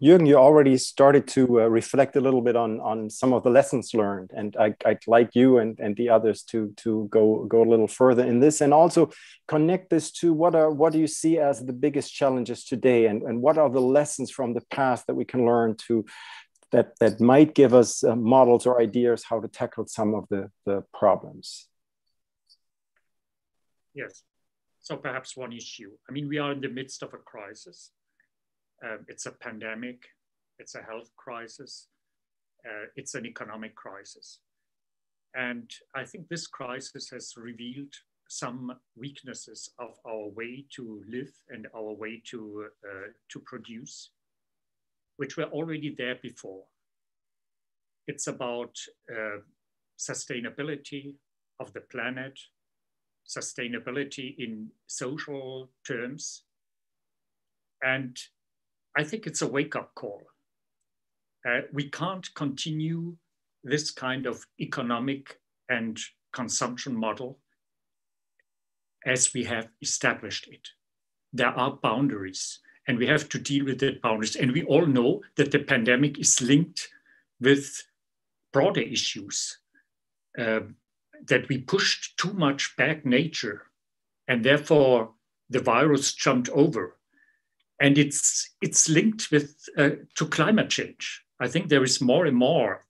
Jürgen, you already started to reflect a little bit on some of the lessons learned, and I'd like you and the others to go a little further in this, and also connect this to what do you see as the biggest challenges today, and what are the lessons from the past that we can learn that might give us models or ideas how to tackle some of the problems. Yes, so perhaps one issue. I mean, we are in the midst of a crisis. It's a pandemic, it's a health crisis, it's an economic crisis. And I think this crisis has revealed some weaknesses of our way to live and our way to produce, which were already there before. It's about sustainability of the planet, sustainability in social terms, and I think it's a wake-up call. We can't continue this kind of economic and consumption model as we have established it. There are boundaries, and we have to deal with the boundaries. And we all know that the pandemic is linked with broader issues, that we pushed too much back nature, and therefore the virus jumped over. And it's linked with to climate change. I think there is more and more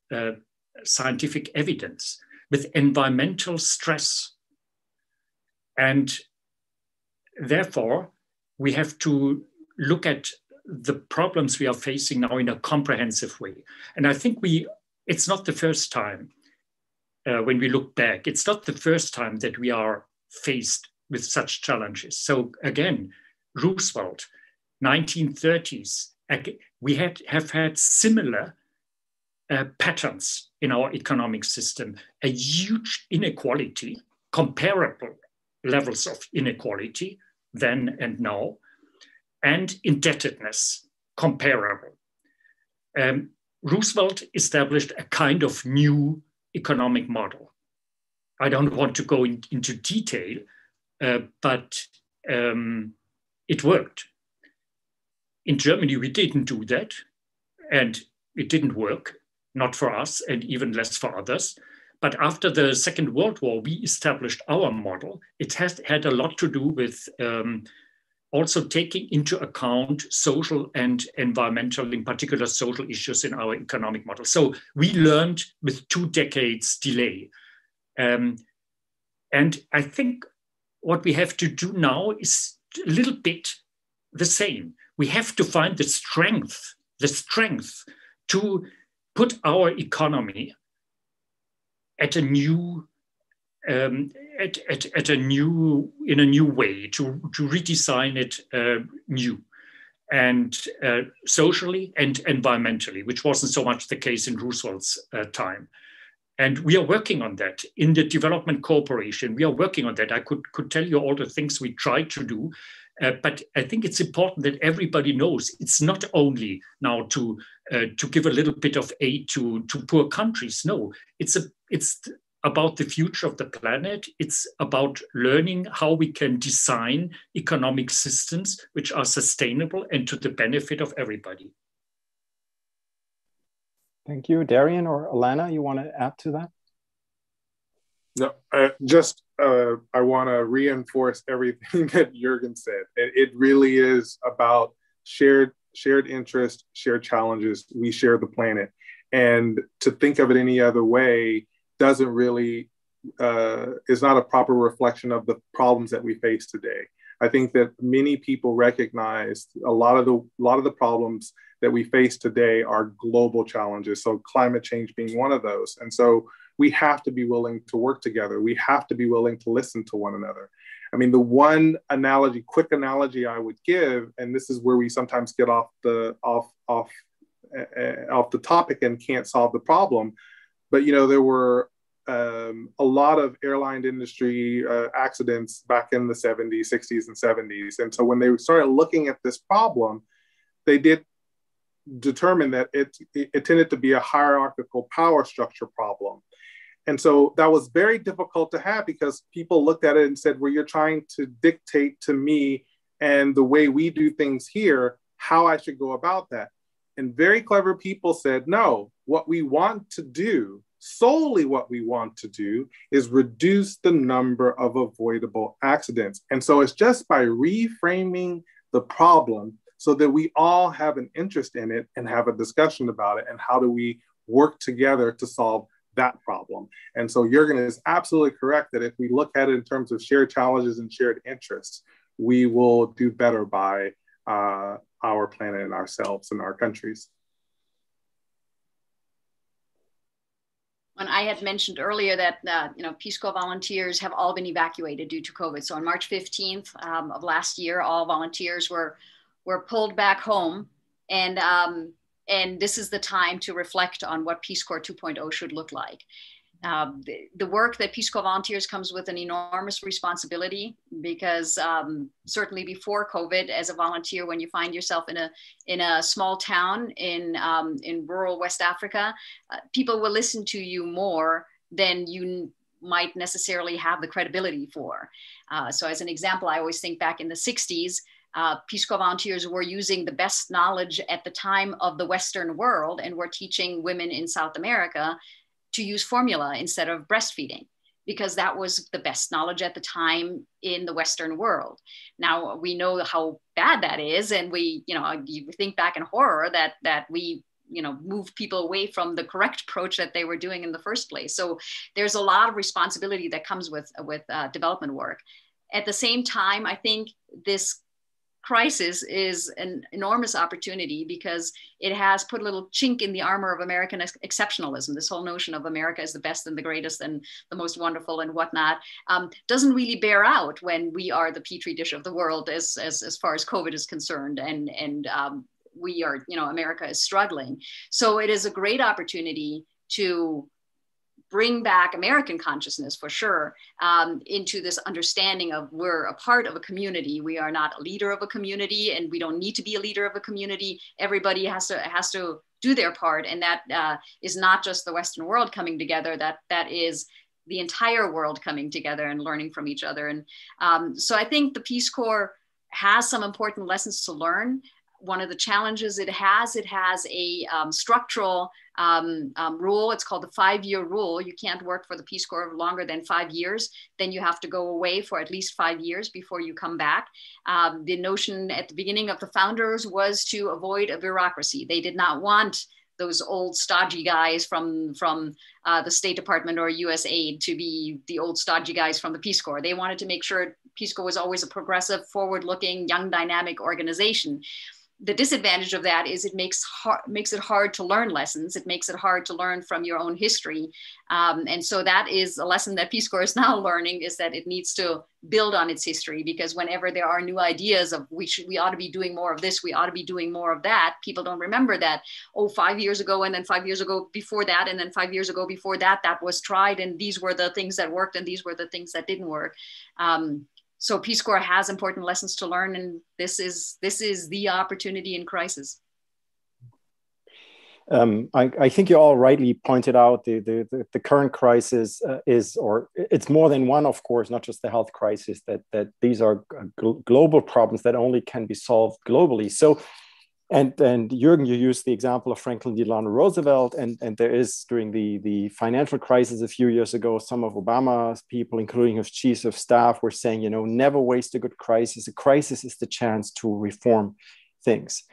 scientific evidence with environmental stress. And therefore, we have to look at the problems we are facing now in a comprehensive way. And I think it's not the first time when we look back, it's not the first time that we are faced with such challenges. So again, Roosevelt, 1930s, we have had similar patterns in our economic system, a huge inequality, comparable levels of inequality then and now, and indebtedness, comparable. Roosevelt established a kind of new economic model. I don't want to go into detail, but it worked. In Germany, we didn't do that, and it didn't work, not for us, and even less for others. But after the Second World War, we established our model. It has had a lot to do with also taking into account social and environmental, in particular social issues in our economic model. So we learned with 2 decades delay. And I think what we have to do now is a little bit the same. We have to find the strength to put our economy at a new, in a new way, to redesign it new, and socially and environmentally, which wasn't so much the case in Roosevelt's time. And we are working on that in the development cooperation. We are working on that. I could tell you all the things we try to do, but I think it's important that everybody knows it's not only now to give a little bit of aid to poor countries. No, it's about the future of the planet. It's about learning how we can design economic systems which are sustainable and to the benefit of everybody. Thank you. Darion or Alana, you want to add to that? No, I want to reinforce everything that Jürgen said. It really is about shared interest, shared challenges. We share the planet. And to think of it any other way doesn't really, is not a proper reflection of the problems that we face today. I think that many people recognize a lot of the problems that we face today are global challenges. So climate change being one of those. And so we have to be willing to work together. We have to be willing to listen to one another. I mean, the one quick analogy I would give, and this is where we sometimes get off the topic and can't solve the problem. But, you know, there were a lot of airline industry accidents back in the 70s, 60s, and 70s. And so when they started looking at this problem, they did determine that it tended to be a hierarchical power structure problem. And so that was very difficult to have because people looked at it and said, well, you're trying to dictate to me and the way we do things here, how I should go about that. And very clever people said, no, what we want to do, solely what we want to do, is reduce the number of avoidable accidents. And so it's just by reframing the problem so that we all have an interest in it and have a discussion about it, and how do we work together to solve that problem. And so Jürgen is absolutely correct that if we look at it in terms of shared challenges and shared interests, we will do better by our planet and ourselves and our countries. When I had mentioned earlier that Peace Corps volunteers have all been evacuated due to COVID. So on March 15th of last year, all volunteers were pulled back home, and this is the time to reflect on what Peace Corps 2.0 should look like. The work that Peace Corps volunteers comes with an enormous responsibility, because certainly before COVID, as a volunteer, when you find yourself in a small town in rural West Africa, people will listen to you more than you might necessarily have the credibility for. So as an example, I always think back in the 60s, Peace Corps volunteers were using the best knowledge at the time of the Western world, and were teaching women in South America to use formula instead of breastfeeding, because that was the best knowledge at the time in the Western world. Now we know how bad that is, and you think back in horror that we move people away from the correct approach that they were doing in the first place. So there's a lot of responsibility that comes with development work. At the same time, I think this crisis is an enormous opportunity because it has put a little chink in the armor of American exceptionalism. This whole notion of America is the best and the greatest and the most wonderful and whatnot doesn't really bear out when we are the petri dish of the world as far as COVID is concerned, and we are, America is struggling. So it is a great opportunity to bring back American consciousness, for sure, into this understanding of we're a part of a community. We are not a leader of a community, and we don't need to be a leader of a community. Everybody has to do their part, and that is not just the Western world coming together. That is the entire world coming together and learning from each other. And so I think the Peace Corps has some important lessons to learn. One of the challenges it has a structural rule. It's called the 5-year rule. You can't work for the Peace Corps longer than 5 years. Then you have to go away for at least 5 years before you come back. The notion at the beginning of the founders was to avoid a bureaucracy. They did not want those old stodgy guys from the State Department or USAID to be the old stodgy guys from the Peace Corps. They wanted to make sure Peace Corps was always a progressive, forward-looking, young, dynamic organization. The disadvantage of that is it makes it hard to learn lessons. It makes it hard to learn from your own history. And so that is a lesson that Peace Corps is now learning, is that it needs to build on its history, because whenever there are new ideas of we ought to be doing more of this, we ought to be doing more of that, people don't remember that, 5 years ago, and then 5 years ago before that, and then 5 years ago before that, that was tried, and these were the things that worked, and these were the things that didn't work. So Peace Corps has important lessons to learn, and this is the opportunity in crisis. I think you all rightly pointed out the current crisis it's more than one, of course, not just the health crisis, that these are global problems that only can be solved globally. So, and Jürgen, you used the example of Franklin Delano Roosevelt, and there is, during the financial crisis a few years ago, some of Obama's people, including his chiefs of staff, were saying, never waste a good crisis. A crisis is the chance to reform things.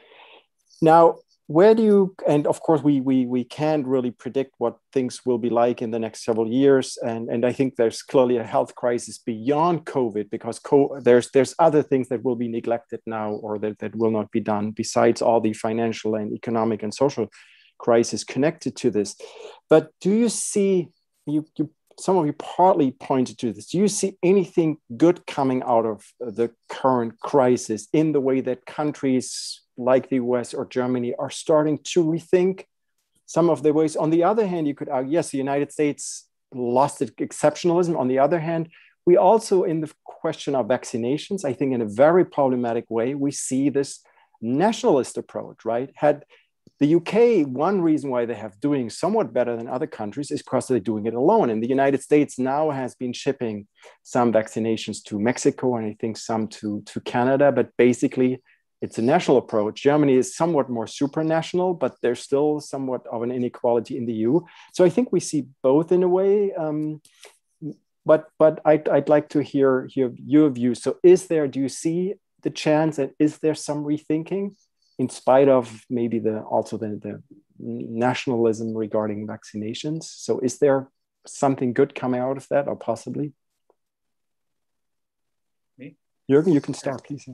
Now, where do you, and of course we can't really predict what things will be like in the next several years, and I think there's clearly a health crisis beyond COVID, because there's other things that will be neglected now, or that will not be done, besides all the financial and economic and social crisis connected to this. But do you see, some of you partly pointed to this, do you see anything good coming out of the current crisis in the way that countries like the US or Germany are starting to rethink some of the ways? On the other hand, you could argue, yes, the United States lost its exceptionalism. On the other hand, we also, in the question of vaccinations, I think in a very problematic way, we see this nationalist approach, right? Had the UK, one reason why they have doing somewhat better than other countries is because they're doing it alone. And the United States now has been shipping some vaccinations to Mexico, and I think some to Canada, but basically it's a national approach. Germany is somewhat more supranational, but there's still somewhat of an inequality in the EU. So I think we see both in a way. But I'd like to hear your view. So do you see the chance, and is there some rethinking in spite of maybe the nationalism regarding vaccinations? So is there something good coming out of that, or possibly? Me? Jürgen, you can start, please.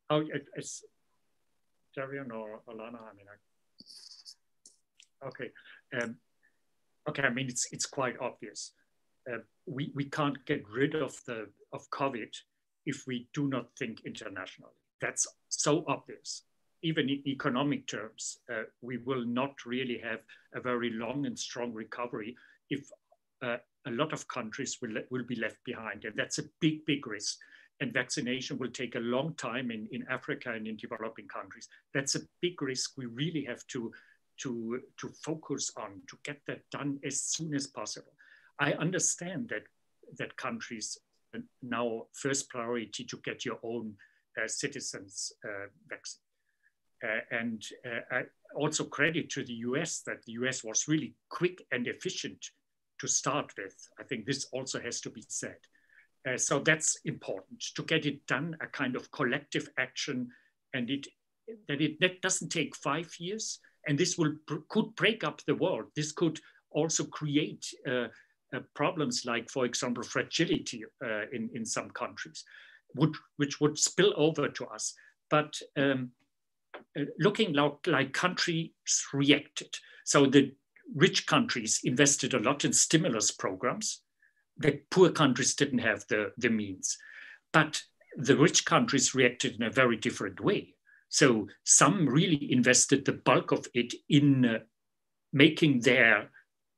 Oh, it's Darion or Alana. Okay. I mean, it's quite obvious. We can't get rid of COVID if we do not think internationally. That's so obvious. Even in economic terms, we will not really have a very long and strong recovery if a lot of countries will be left behind, and that's a big risk. And vaccination will take a long time in Africa and in developing countries. That's a big risk we really have to focus on, to get that done as soon as possible. I understand that countries now first priority to get your own citizens vaccinated. And also credit to the US that the US was really quick and efficient to start with. I think this also has to be said. So that's important, to get it done, a kind of collective action, and that doesn't take 5 years, and this could break up the world. This could also create problems like, for example, fragility in some countries, which would spill over to us. but looking like countries reacted. So the rich countries invested a lot in stimulus programs. The poor countries didn't have the means. But the rich countries reacted in a very different way. So some really invested the bulk of it in making their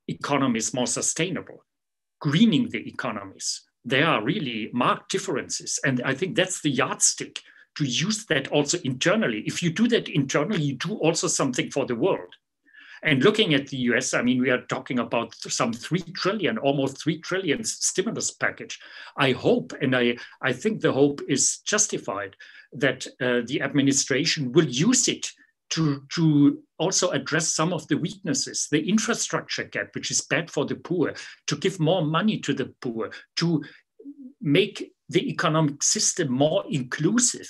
economies more sustainable, greening the economies. There are really marked differences. And I think that's the yardstick to use that also internally. If you do that internally, you do also something for the world. And looking at the US, I mean, we are talking about some 3 trillion, almost 3 trillion stimulus package. I hope, and I think the hope is justified, that the administration will use it to also address some of the weaknesses, the infrastructure gap, which is bad for the poor, to give more money to the poor, to make the economic system more inclusive,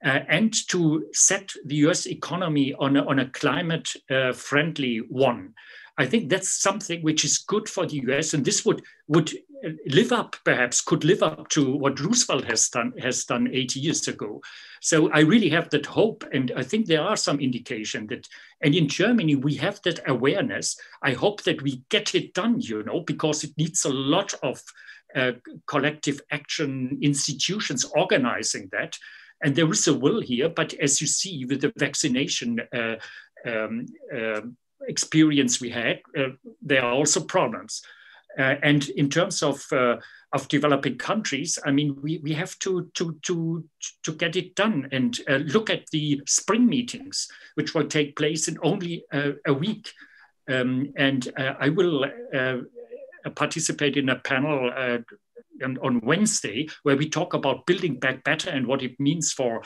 and to set the US economy on a climate-friendly one. I think that's something which is good for the US, and this would live up, perhaps, could live up to what Roosevelt has done 80 years ago. So I really have that hope, and I think there are some indication that, and in Germany, we have that awareness. I hope that we get it done, you know, because it needs a lot of collective action, institutions organizing that. And there is a will here, but as you see with the vaccination experience we had, there are also problems. And in terms of developing countries, I mean, we have to get it done and look at the spring meetings, which will take place in only a week. And I will participate in a panel on Wednesday, where we talk about building back better and what it means for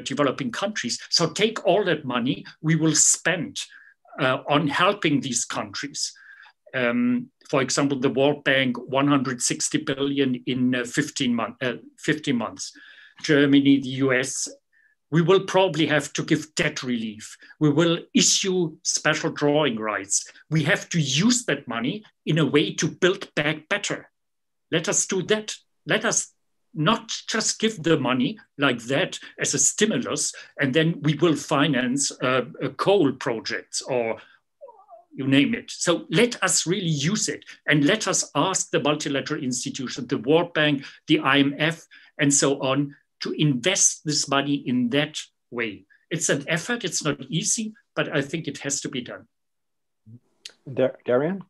developing countries. So take all that money we will spend on helping these countries. For example, the World Bank, 160 billion in 15 months. Germany, the US, we will probably have to give debt relief. We will issue special drawing rights. We have to use that money in a way to build back better. Let us do that. Let us not just give the money like that as a stimulus, and then we will finance coal projects or you name it. So let us really use it, and let us ask the multilateral institutions, the World Bank, the IMF, and so on, to invest this money in that way. It's an effort, it's not easy, but I think it has to be done. Darion?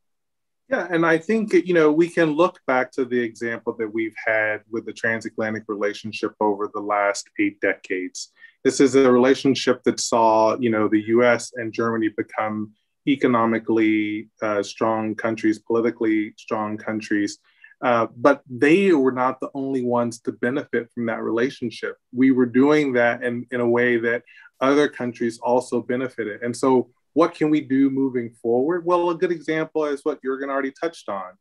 Yeah, and I think, you know, we can look back to the example that we've had with the transatlantic relationship over the last 8 decades. This is a relationship that saw, you know, the US and Germany become economically strong countries, politically strong countries, but they were not the only ones to benefit from that relationship. We were doing that in a way that other countries also benefited. And so what can we do moving forward? Well, a good example is what Jürgen already touched on.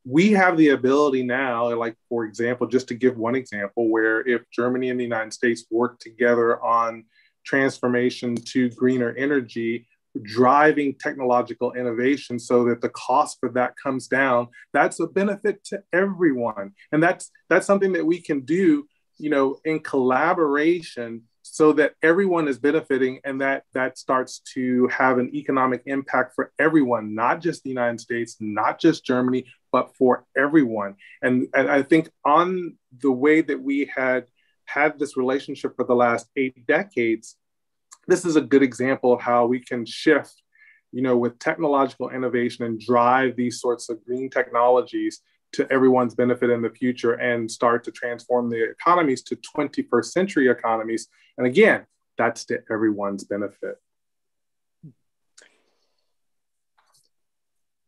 We have the ability now, like, for example, just to give one example, where if Germany and the United States work together on transformation to greener energy, driving technological innovation so that the cost for that comes down, that's a benefit to everyone. And that's something that we can do, you know, in collaboration, so that everyone is benefiting, and that starts to have an economic impact for everyone, not just the United States, not just Germany, but for everyone. And I think on the way that we had this relationship for the last 8 decades, this is a good example of how we can shift, you know, with technological innovation and drive these sorts of green technologies to everyone's benefit in the future and start to transform the economies to 21st century economies. And again, that's to everyone's benefit.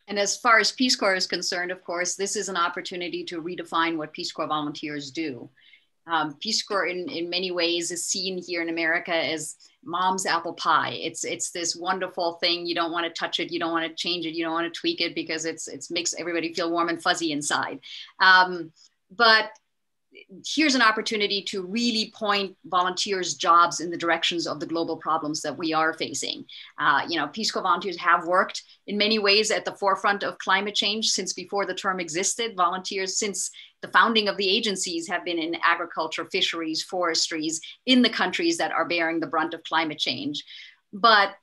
And as far as Peace Corps is concerned, of course, this is an opportunity to redefine what Peace Corps volunteers do. Peace Corps in many ways is seen here in America as mom's apple pie. It's this wonderful thing. You don't want to touch it. You don't want to change it. You don't want to tweak it because it makes everybody feel warm and fuzzy inside. But here's an opportunity to really point volunteers' jobs in the directions of the global problems that we are facing. Peace Corps volunteers have worked in many ways at the forefront of climate change since before the term existed. Volunteers, since the founding of the agencies, have been in agriculture, fisheries, forestries in the countries that are bearing the brunt of climate change. But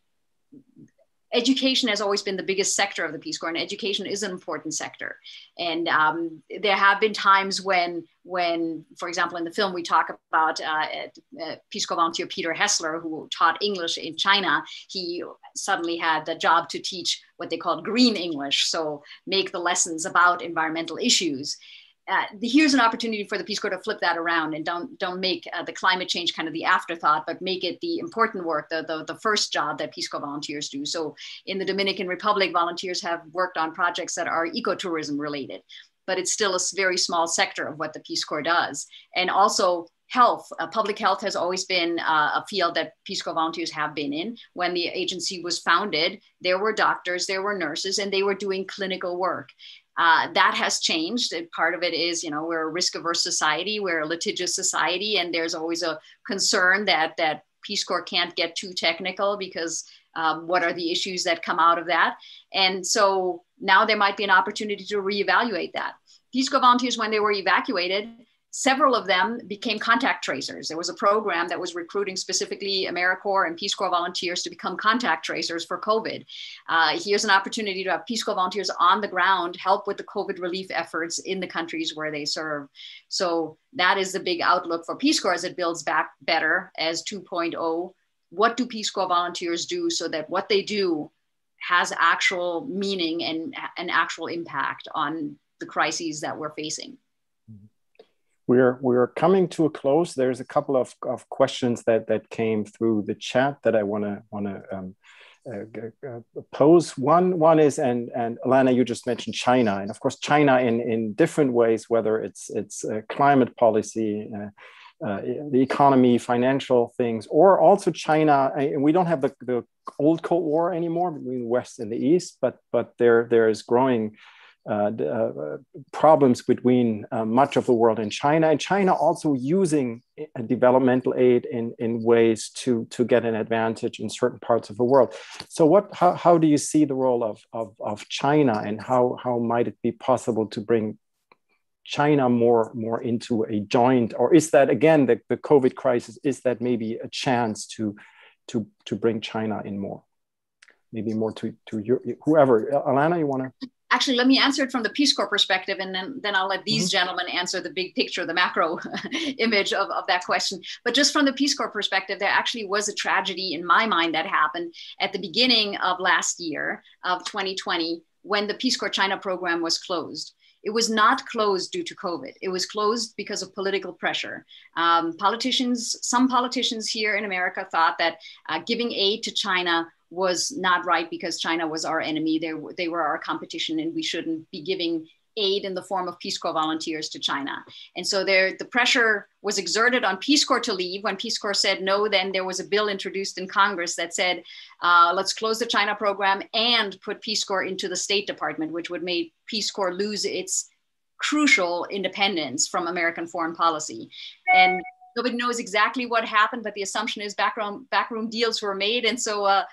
education has always been the biggest sector of the Peace Corps, and education is an important sector. And there have been times when, for example, in the film, we talk about Peace Corps volunteer Peter Hessler, who taught English in China. He suddenly had the job to teach what they called green English, so make the lessons about environmental issues. Here's an opportunity for the Peace Corps to flip that around and don't make the climate change kind of the afterthought, but make it the important work, the first job that Peace Corps volunteers do. So in the Dominican Republic, volunteers have worked on projects that are ecotourism related, but it's still a very small sector of what the Peace Corps does. And also health, public health has always been a field that Peace Corps volunteers have been in. When the agency was founded, there were doctors, there were nurses, and they were doing clinical work. That has changed. And part of it is, we're a risk-averse society, we're a litigious society, and there's always a concern that Peace Corps can't get too technical because what are the issues that come out of that? And so now there might be an opportunity to reevaluate that. Peace Corps volunteers, when they were evacuated, several of them became contact tracers. There was a program that was recruiting specifically AmeriCorps and Peace Corps volunteers to become contact tracers for COVID. Here's an opportunity to have Peace Corps volunteers on the ground help with the COVID relief efforts in the countries where they serve. So that is the big outlook for Peace Corps as it builds back better as 2.0. What do Peace Corps volunteers do so that what they do has actual meaning and an actual impact on the crises that we're facing? We're coming to a close. There's a couple of questions that came through the chat that I want to pose. One is, and Alana, you just mentioned China, and of course China in different ways, whether it's climate policy, the economy, financial things, or also China. And we don't have the old Cold War anymore between the West and the East, but there is growing problems between much of the world and China also using developmental aid in ways to get an advantage in certain parts of the world. So how do you see the role of China, and how might it be possible to bring China more into a joint, or is that again the COVID crisis, is that maybe a chance to bring China in more, maybe more to whoever? Alana, you want to? Actually, let me answer it from the Peace Corps perspective, and then I'll let these gentlemen answer the big picture, the macro image of that question. But just from the Peace Corps perspective, there actually was a tragedy in my mind that happened at the beginning of last year, of 2020, when the Peace Corps China program was closed. It was not closed due to COVID. It was closed because of political pressure. Some politicians here in America thought that giving aid to China was not right because China was our enemy. They were our competition, and we shouldn't be giving aid in the form of Peace Corps volunteers to China. And so the pressure was exerted on Peace Corps to leave. When Peace Corps said no, then there was a bill introduced in Congress that said, let's close the China program and put Peace Corps into the State Department, which would make Peace Corps lose its crucial independence from American foreign policy. And nobody knows exactly what happened, but the assumption is backroom deals were made. And so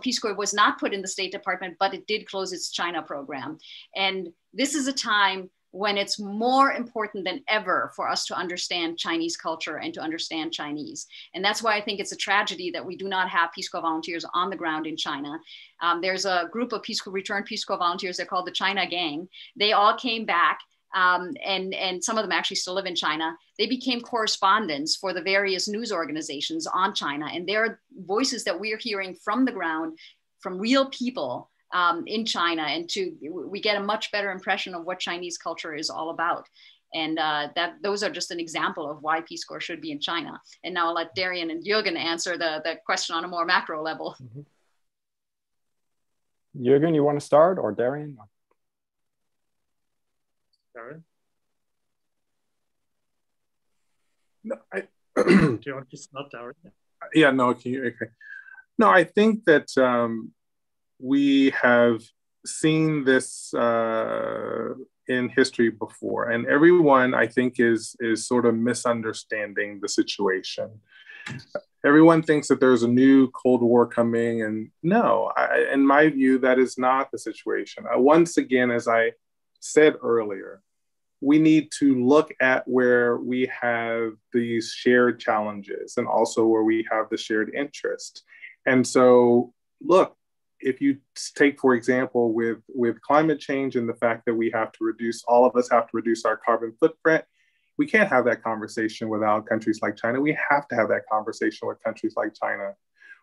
Peace Corps was not put in the State Department, but it did close its China program. And this is a time when it's more important than ever for us to understand Chinese culture and to understand Chinese. And that's why I think it's a tragedy that we do not have Peace Corps volunteers on the ground in China. There's a group of returned Peace Corps volunteers. They're called the China Gang. They all came back. And some of them actually still live in China. They became correspondents for the various news organizations on China. And they're voices that we're hearing from the ground, from real people in China. And we get a much better impression of what Chinese culture is all about. And those are just an example of why Peace Corps should be in China. And now I'll let Darion and Jürgen answer the question on a more macro level. Mm-hmm. Jürgen, you want to start, or Darion? No, do you want to start, Darion? Yeah, no, okay. No, I think that we have seen this in history before, and everyone, I think, is sort of misunderstanding the situation. Everyone thinks that there's a new Cold War coming, and no, in my view, that is not the situation. Once again, as I said earlier, we need to look at where we have these shared challenges and also where we have the shared interest. And so, look, if you take, for example, with climate change and the fact that we have to reduce, all of us have to reduce our carbon footprint, we can't have that conversation without countries like China. We have to have that conversation with countries like China.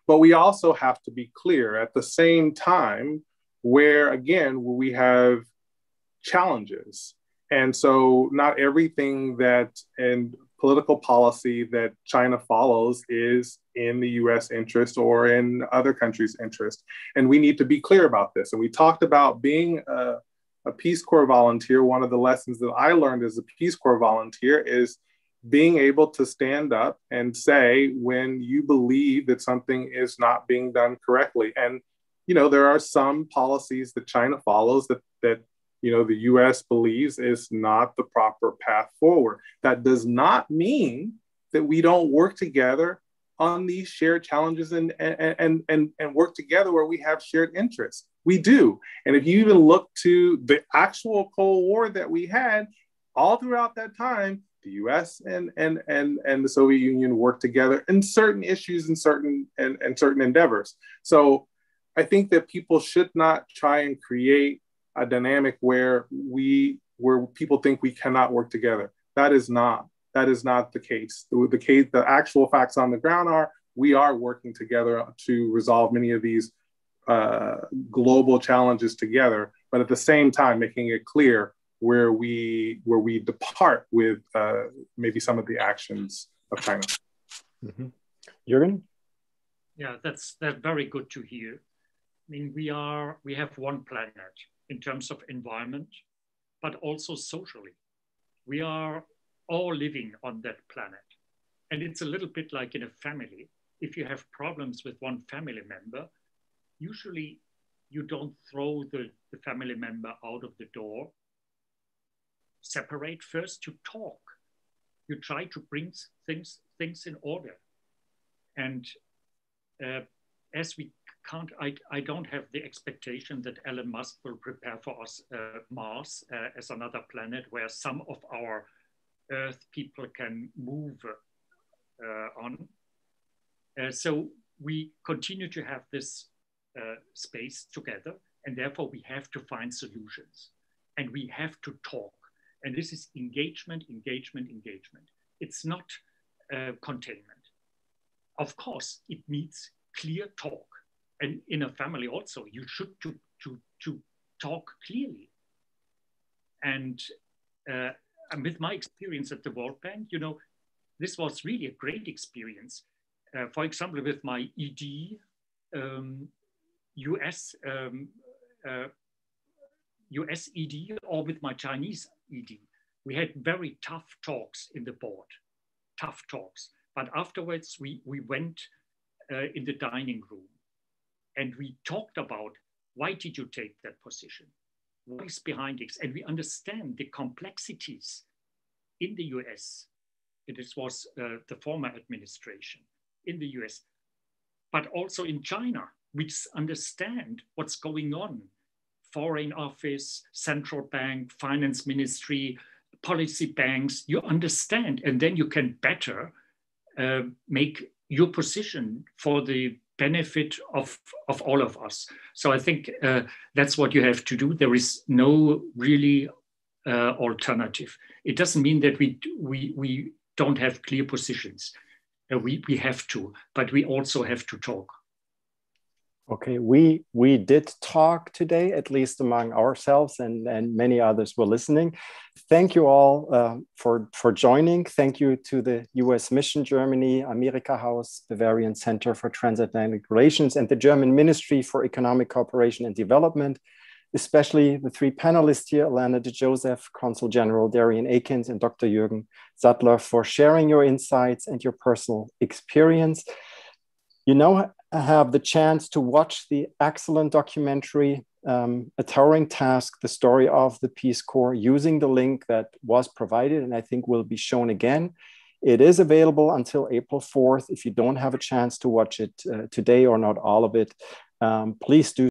But we also have to be clear at the same time where, again, we have challenges. And so not everything that in political policy that China follows is in the US interest or in other countries' interest. And we need to be clear about this. And we talked about being a Peace Corps volunteer. One of the lessons that I learned as a Peace Corps volunteer is being able to stand up and say when you believe that something is not being done correctly. And, you know, there are some policies that China follows that you know, the US believes is not the proper path forward. That does not mean that we don't work together on these shared challenges and work together where we have shared interests. We do. And if you even look to the actual Cold War that we had, all throughout that time, the US and the Soviet Union worked together in certain issues and certain endeavors. So I think that people should not try and create a dynamic where people think we cannot work together. That is not the case. The actual facts on the ground are we are working together to resolve many of these global challenges together, but at the same time making it clear where we depart with maybe some of the actions of China. Mm-hmm. Jürgen? Yeah, that's very good to hear. I mean, we have one planet in terms of environment, but also socially. We are all living on that planet. And it's a little bit like in a family. If you have problems with one family member, usually you don't throw the family member out of the door. Separate first to talk. You try to bring things in order. And as we can't, I don't have the expectation that Elon Musk will prepare for us Mars as another planet where some of our Earth people can move on. So we continue to have this space together, and therefore we have to find solutions, and we have to talk. And this is engagement, engagement, engagement. It's not containment. Of course, it needs clear talk. And in a family also, you should to talk clearly. And with my experience at the World Bank, you know, this was really a great experience. For example, with my ED, US ED, or with my Chinese ED, we had very tough talks in the board, tough talks. But afterwards, we went in the dining room and we talked about why did you take that position? What is behind it? And we understand the complexities in the US. This was the former administration in the US, but also in China. We understand what's going on. Foreign office, central bank, finance ministry, policy banks, you understand, and then you can better make your position for the benefit of all of us. So I think that's what you have to do. There is no really alternative. It doesn't mean that we don't have clear positions. We have to, but we also have to talk. Okay, we did talk today, at least among ourselves, and many others were listening. Thank you all for joining. Thank you to the US Mission Germany, Amerikahaus, Bavarian Center for Transatlantic Relations, and the German Ministry for Economic Cooperation and Development, especially the three panelists here, Alana DeJoseph, Consul General Darion Akins, and Dr. Jürgen Sattler, for sharing your insights and your personal experience. You now have the chance to watch the excellent documentary a towering task, the story of the Peace Corps, using the link that was provided and I think will be shown again. It is available until April 4th. If you don't have a chance to watch it today or not all of it, please do